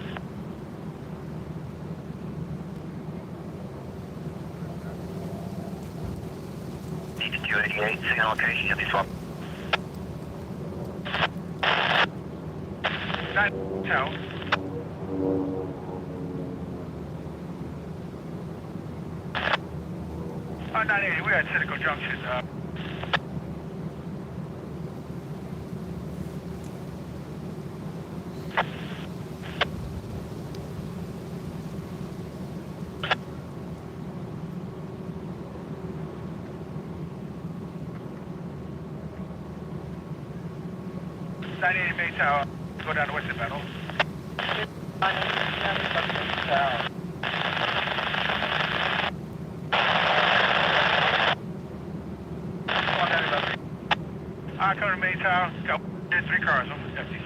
288, second location, you'll be swap. 9 Tower. Oh, 980, we're at Cynical Junction. 98 Bay Tower, go down to Western Meadows. 98 Tower. I come to Bay Tower, got 3 cars, over 50.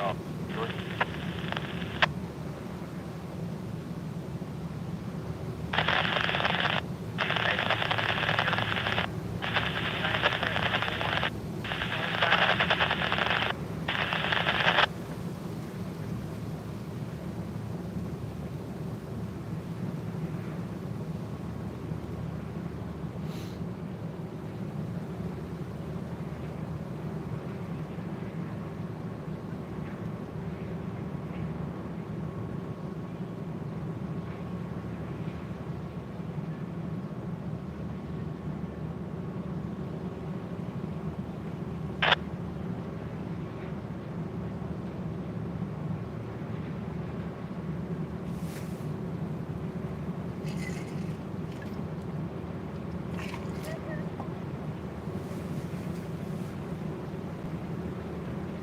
Oh, good.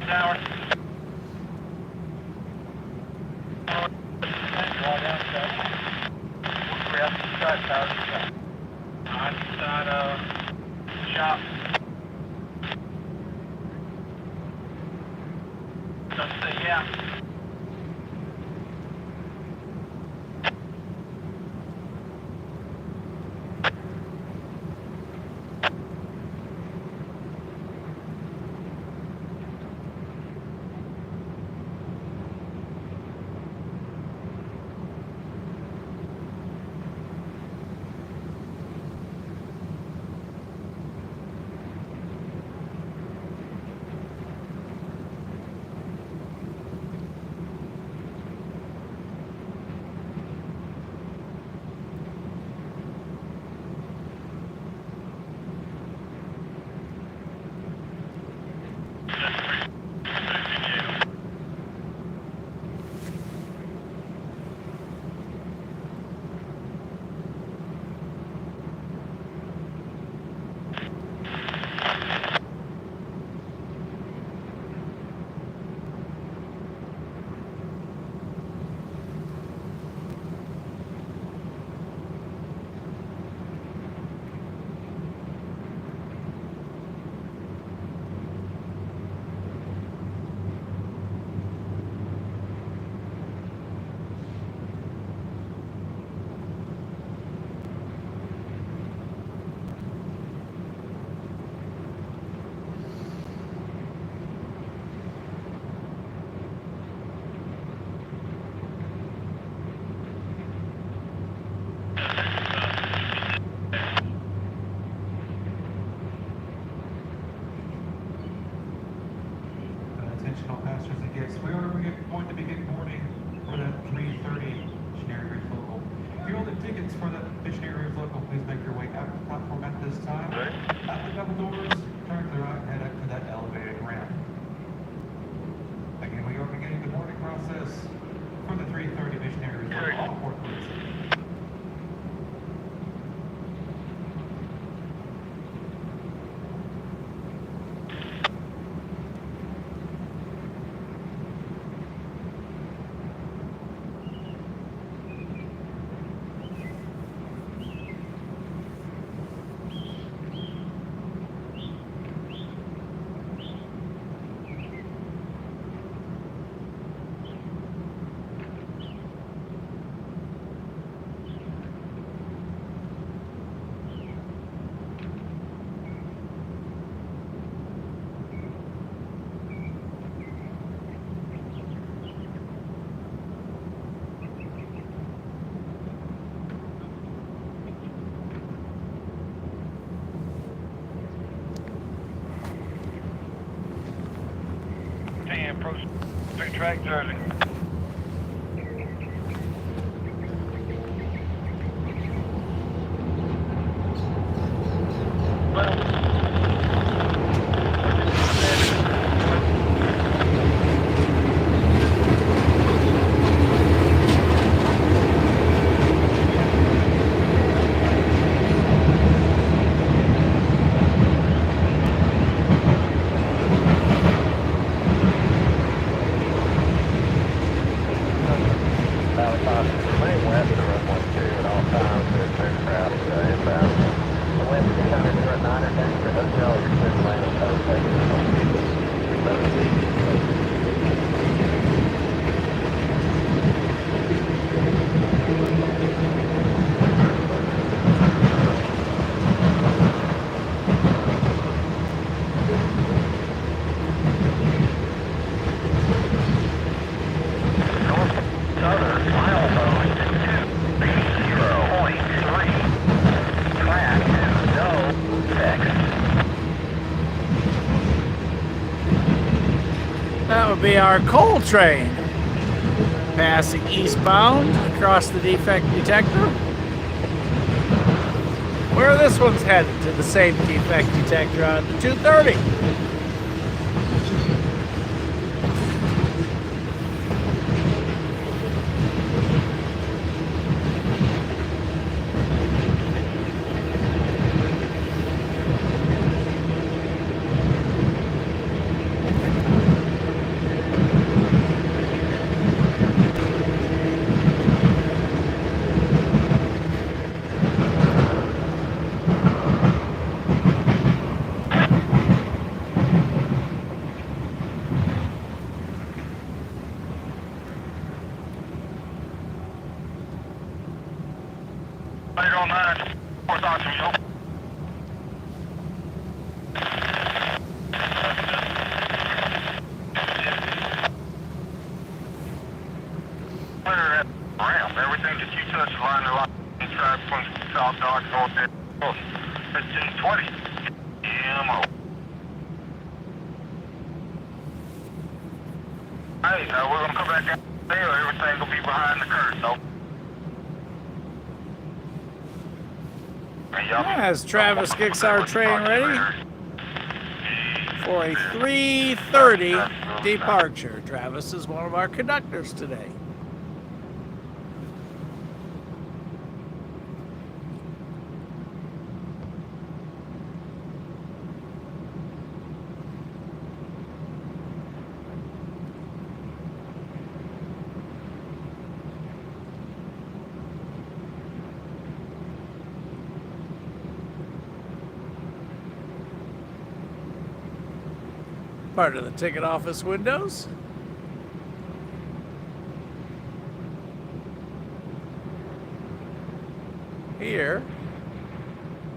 Tower. Outside shop. Let's see, yeah. Attention all passengers and guests, we are going to begin boarding for the 3:30 Missionary Ridge Local. If you hold the tickets for the Missionary Ridge Local, please make your way out to the platform at this time. At the double doors, turn to the right and head up to that elevated ramp. Again, we are beginning the boarding process for the 3:30 Missionary Ridge Local. All aboard, please. and approach 3 track Jersey. That would be our coal train passing eastbound across the defect detector. Where this one's headed to the same defect detector on the 230. Everything that you touch is line to line. Track from South Dodge North End. 1520. MO. Hey, we're going to come back out there. Everything will be behind the curtain, though. As Travis gets our train ready for a 3:30 departure. Travis is one of our conductors today. Part of the ticket office windows. Here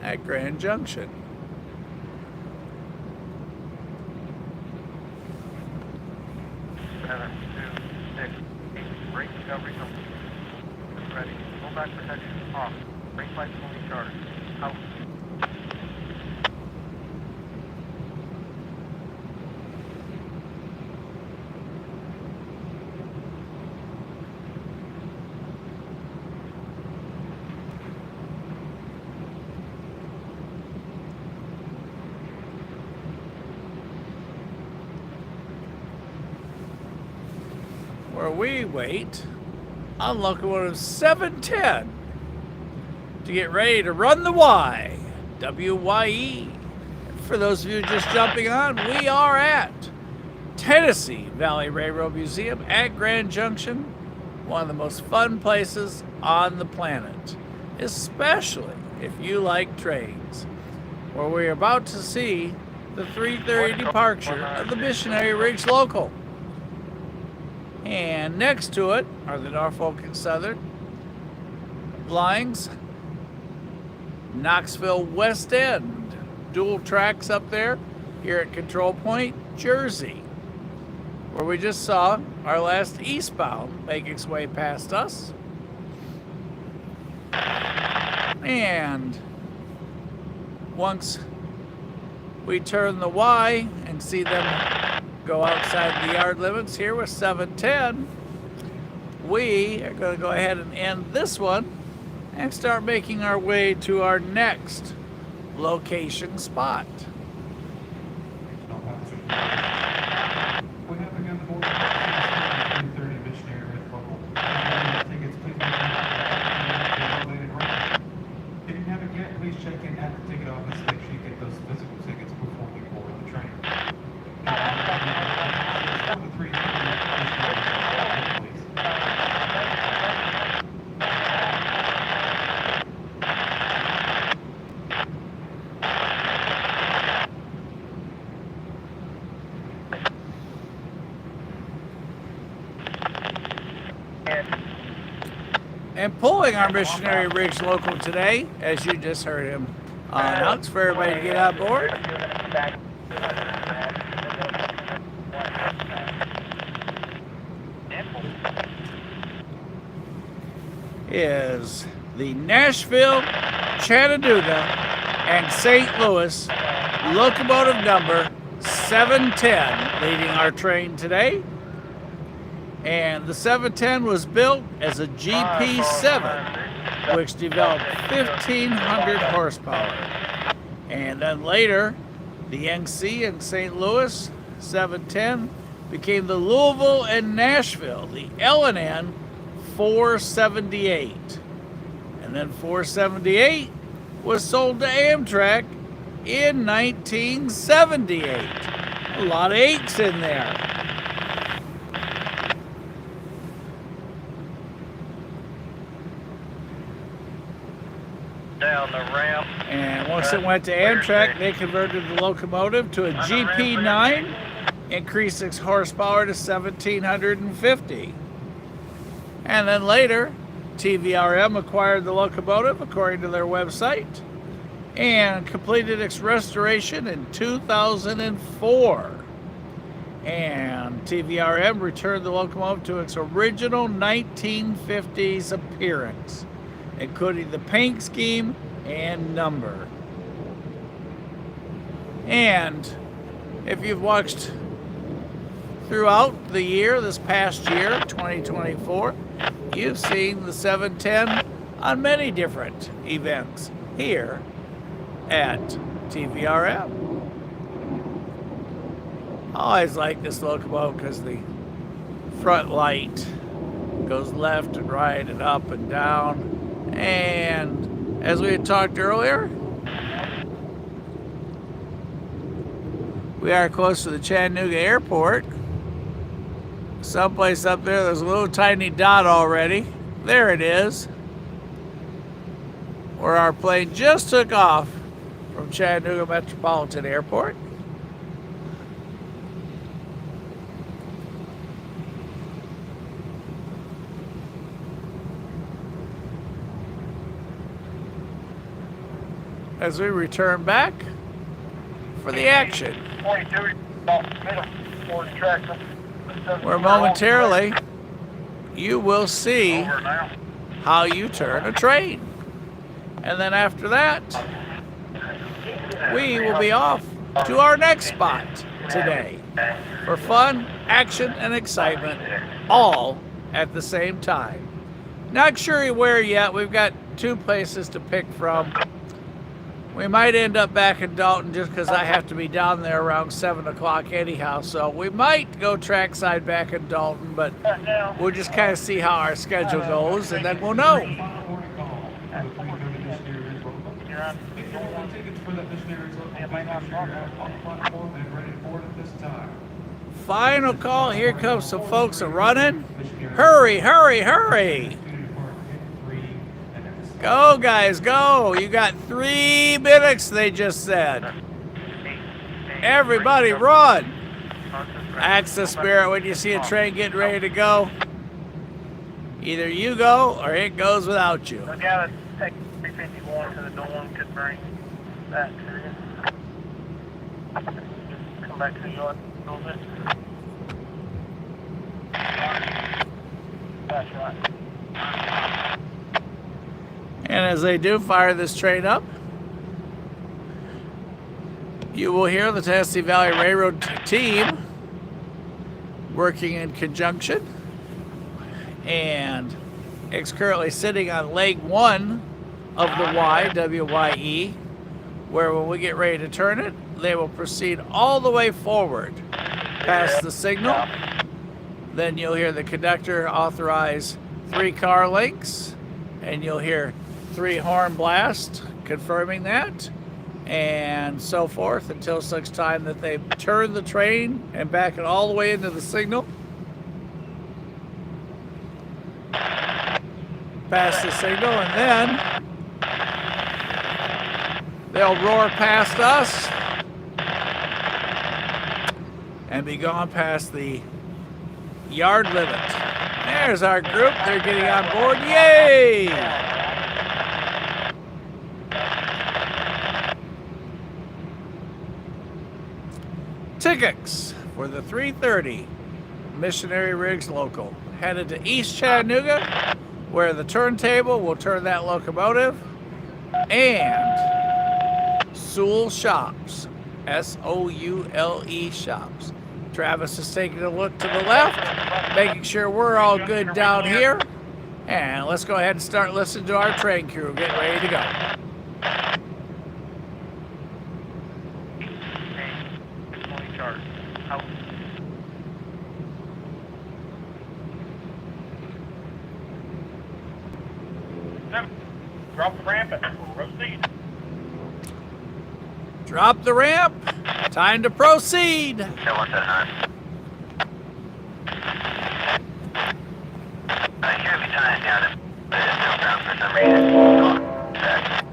at Grand Junction. Brake recovery complete. Ready. Full back protection off. Brake lights fully charged. Out. Where we wait on locomotive 710 to get ready to run the Y, WYE. For those of you just jumping on, we are at Tennessee Valley Railroad Museum at Grand Junction, one of the most fun places on the planet, especially if you like trains, where we're about to see the 3:30 departure of the Missionary Ridge Local. And next to it are the Norfolk and Southern lines, Knoxville West End, dual tracks up there here at Control Point, Jersey, where we just saw our last eastbound make its way past us. And once we turn the Y and see them go outside the yard limits here with 710. We are going to go ahead and end this one and start making our way to our next location spot. We have begun the board 330 missionary red local. Tickets, please make elevated ramp. If you haven't yet, please check in at the ticket office. Make sure you get those physical tickets before you board the train. For the 330 missionary red, please. And pulling our Missionary Ridge local today, as you just heard him announce for everybody to get on board, is the Nashville, Chattanooga, and St. Louis locomotive number 710 leading our train today. And the 710 was built as a GP7, which developed 1,500 horsepower. And then later, the NC in St. Louis 710 became the Louisville and Nashville, the L&N 478. And then 478 was sold to Amtrak in 1978. A lot of eights in there. Down the ramp. And once it went to Amtrak, they converted the locomotive to a GP9, increased its horsepower to 1,750. And then later, TVRM acquired the locomotive according to their website and completed its restoration in 2004. And TVRM returned the locomotive to its original 1950s appearance, including the paint scheme and number. And if you've watched throughout the year, this past year, 2024, you've seen the 710 on many different events here at TVRM. I always like this locomotive because the front light goes left and right and up and down. And as we had talked earlier, we are close to the Chattanooga airport. Someplace up there, there's a little tiny dot already. There it is, where our plane just took off from Chattanooga Metropolitan Airport. As we return back for the action, 42 off the middle for the track. where momentarily you will see Over now. how you turn a train. And then after that, we will be off to our next spot today for fun, action, and excitement, all at the same time. Not sure where yet. We've got two places to pick from. We might end up back in Dalton just because I have to be down there around 7 o'clock anyhow. So we might go trackside back in Dalton, but we'll just kind of see how our schedule goes, and then we'll know. Final boarding call for the 330 missionary red local. If you want tickets for that missionary red local, please make sure you're on the platform and ready to board at this time. Final call. Here comes some folks are running. Hurry, hurry, hurry. Go, guys, go. You got 3 minutes, they just said. Everybody run. Axe the spirit when you see a train getting ready to go. Either you go or it goes without you. We gotta take 351 to the dorm, could bring that to you. Come back to the yard a little bit. That's right. And as they do fire this train up, you will hear the Tennessee Valley Railroad team working in conjunction. And it's currently sitting on leg 1 of the Y, W-Y-E, where when we get ready to turn it, they will proceed all the way forward past the signal. Then you'll hear the conductor authorize 3 car lengths, and you'll hear 3 horn blasts confirming that, and so forth until such time that they turn the train and back it all the way into the signal. Past the signal, and then they'll roar past us and be gone past the yard limit. There's our group. They're getting on board. Yay! Tickets for the 3:30 Missionary Ridge Local. Headed to East Chattanooga, where the turntable will turn that locomotive, and Sewell Shops, S-O-U-L-E Shops. Travis is taking a look to the left, making sure we're all good down here. And let's go ahead and start listening to our train crew. Get ready to go. Drop the ramp and proceed. Drop the ramp. Time to proceed. Yeah, what's that, you gotta be tying it down, but it's still ground for some reason. Back.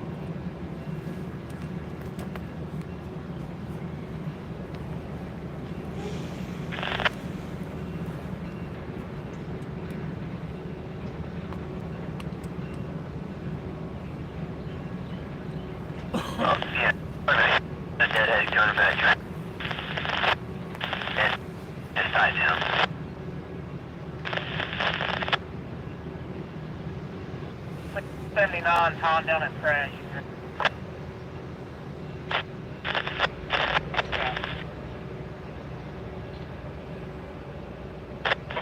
Yeah, the deadhead going back. It's tied down. 79 tying down at crash.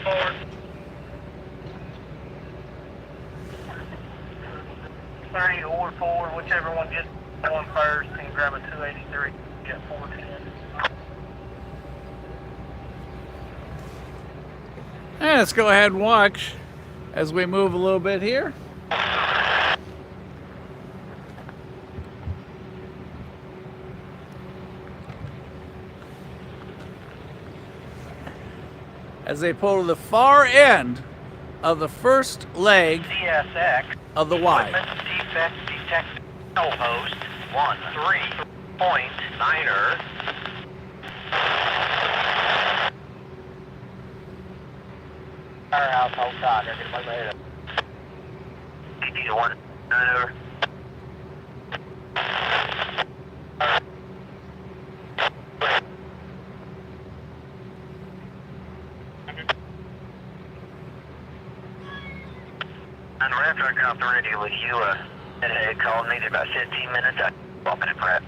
Forward. 30 or 4, whichever one gets one first, and grab a 283, get 410. And let's go ahead and watch as we move a little bit here. As they pull to the far end of the first leg CSX. of the Y. Defect detected. Post 13.9er. Firehouse, hold tight. Gotta get my way up. DT 1 over. And after I got off the radio with you, it called me in about 15 minutes. I walked in prep.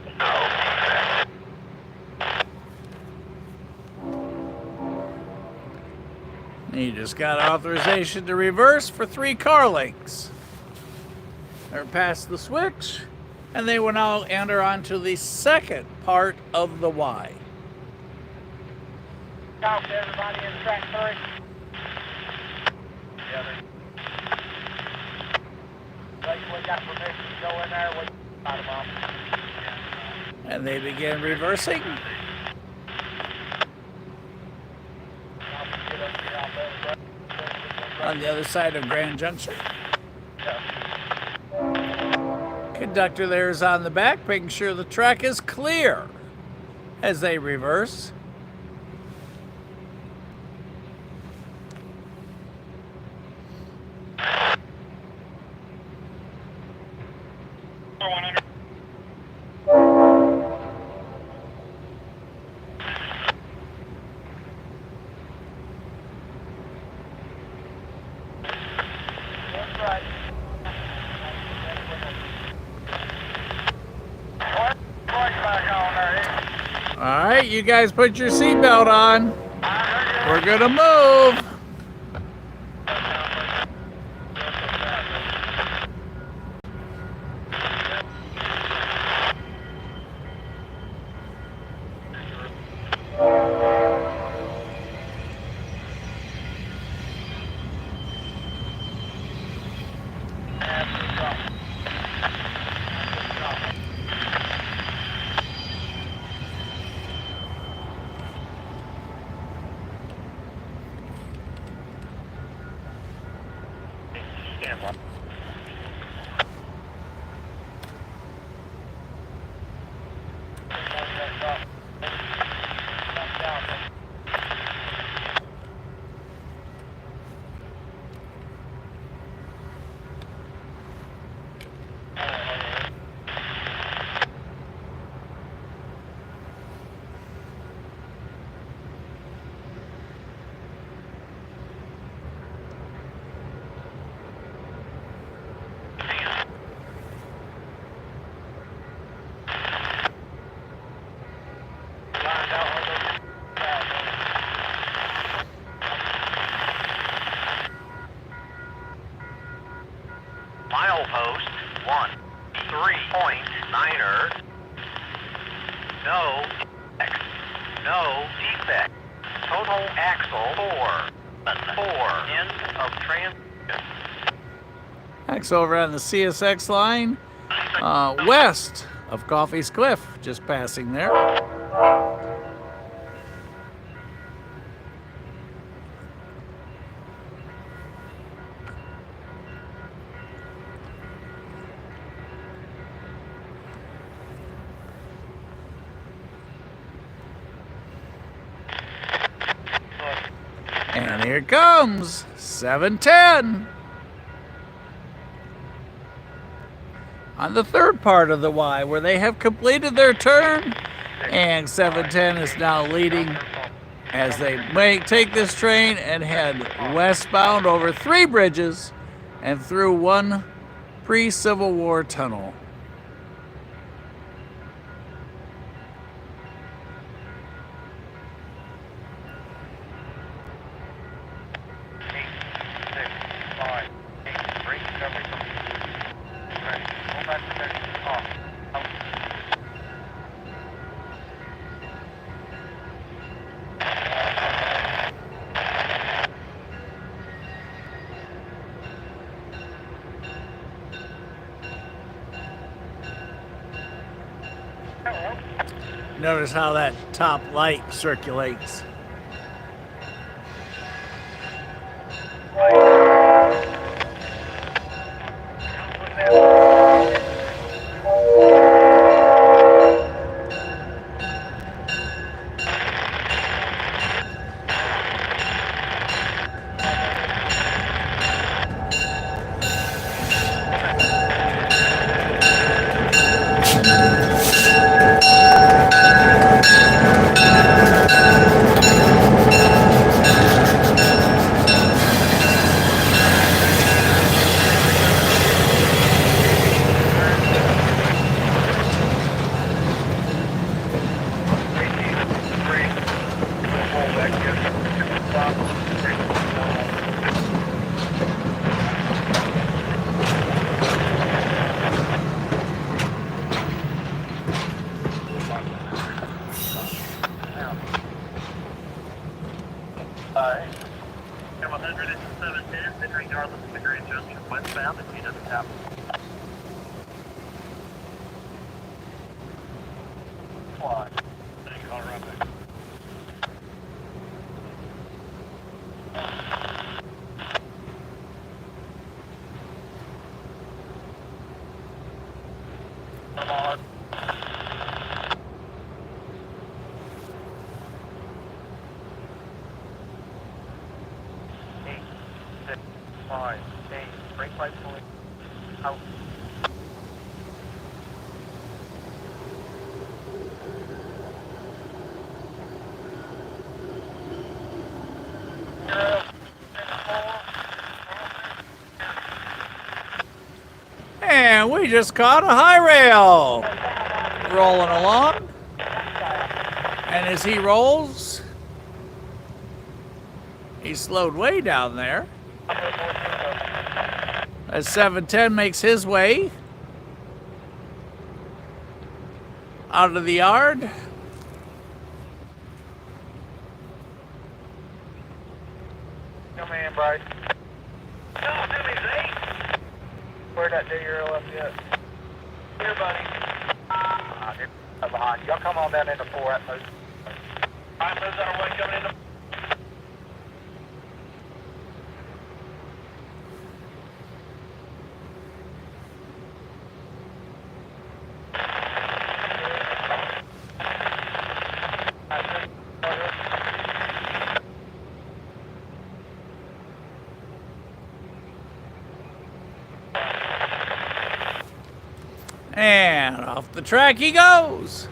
You just got authorization to reverse for 3 car lengths. They're past the switch, and they will now enter onto the second part of the Y. Talk to everybody in track 3. We got permission to go in there. We got them off. And they begin reversing. On the other side of Grand Junction. Conductor there is on the back, making sure the track is clear as they reverse. All right, you guys put your seatbelt on. We're gonna move. Stand by. Milepost 1-3.9er. No defect. No defect. Total axle 4. End of transmission. Next over on the CSX line, west of Coffey's Cliff, just passing there. And here comes 710. On the third part of the Y, where they have completed their turn, and 710 is now leading as they take this train and head westbound over 3 bridges and through 1 pre-Civil War tunnel. Notice how that top light circulates. Westbound, if he doesn't have fly. Thank you, all right back. Come on. 8, 6, 5, 8. Brake light pulling out. And we just caught a high rail rolling along. And as he rolls, He slowed way down there. As 710 makes his way out of the yard. Come in, Bryce. No, Jimmy's 8. Where'd that TVRM up yet? Here, buddy. It's behind you. Y'all come on down into 4. That moves. All right, moves on our way coming into. And off the track he goes.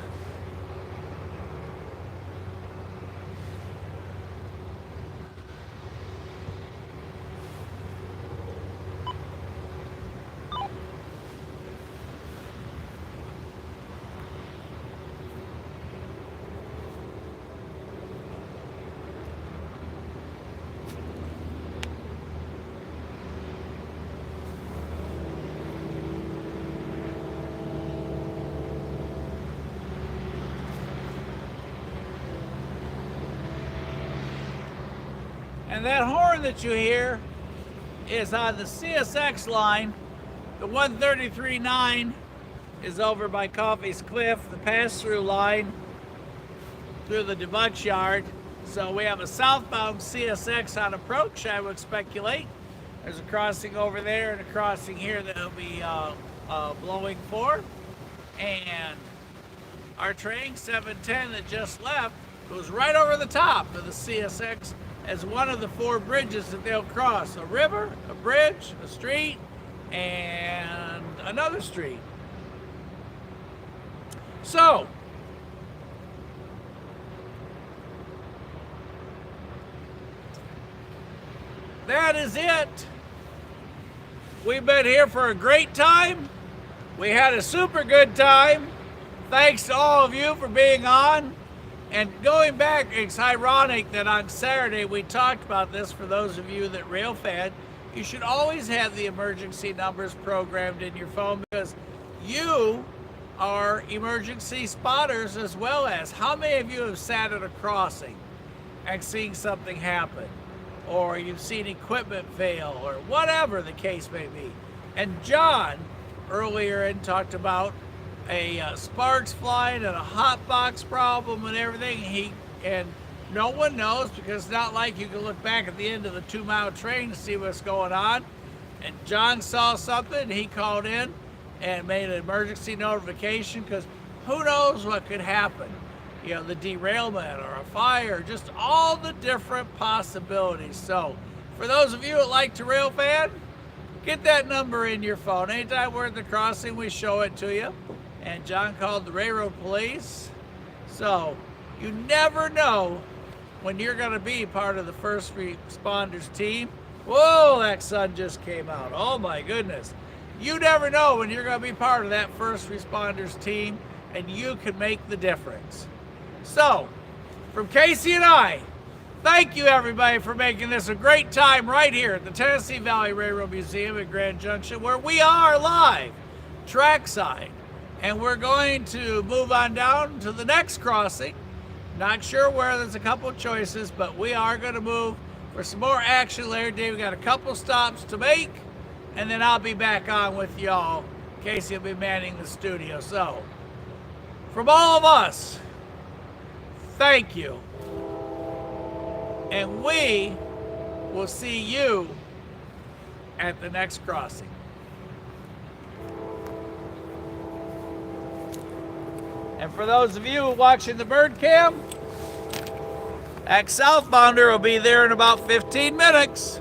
And that horn that you hear is on the CSX line. The 133.9 is over by Coffey's Cliff, the pass-through line through the debug yard. So we have a southbound CSX on approach, I would speculate. There's a crossing over there and a crossing here that will be blowing for. And our train 710 that just left goes right over the top of the CSX as one of the 4 bridges that they'll cross. A river, a bridge, a street, and another street. So, that is it. We've been here for a great time. We had a super good time. Thanks to all of you for being on. And going back, it's ironic that on Saturday we talked about this. For those of you that railfan, you should always have the emergency numbers programmed in your phone, because you are emergency spotters as well. As how many of you have sat at a crossing and seen something happen, or you've seen equipment fail, or whatever the case may be. And John earlier and talked about a sparks flying and a hot box problem and everything. And no one knows, because it's not like you can look back at the end of the 2-mile train to see what's going on. And John saw something, and he called in and made an emergency notification, because who knows what could happen. You know, the derailment or a fire, just all the different possibilities. So for those of you that like to railfan, get that number in your phone. Anytime we're at the crossing, we show it to you. And John called the railroad police. So you never know when you're going to be part of the first responders team. Whoa, that sun just came out. Oh my goodness. You never know when you're going to be part of that first responders team, and you can make the difference. So, from Casey and I, thank you everybody for making this a great time right here at the Tennessee Valley Railroad Museum in Grand Junction, where we are live, trackside. And we're going to move on down to the next crossing. Not sure where, there's a couple of choices, but we are going to move for some more action later. Dave, we got a couple stops to make, and then I'll be back on with y'all. Casey will be manning the studio. So, from all of us, thank you. And we will see you at the next crossing. And for those of you watching the bird cam, that southbounder will be there in about 15 minutes.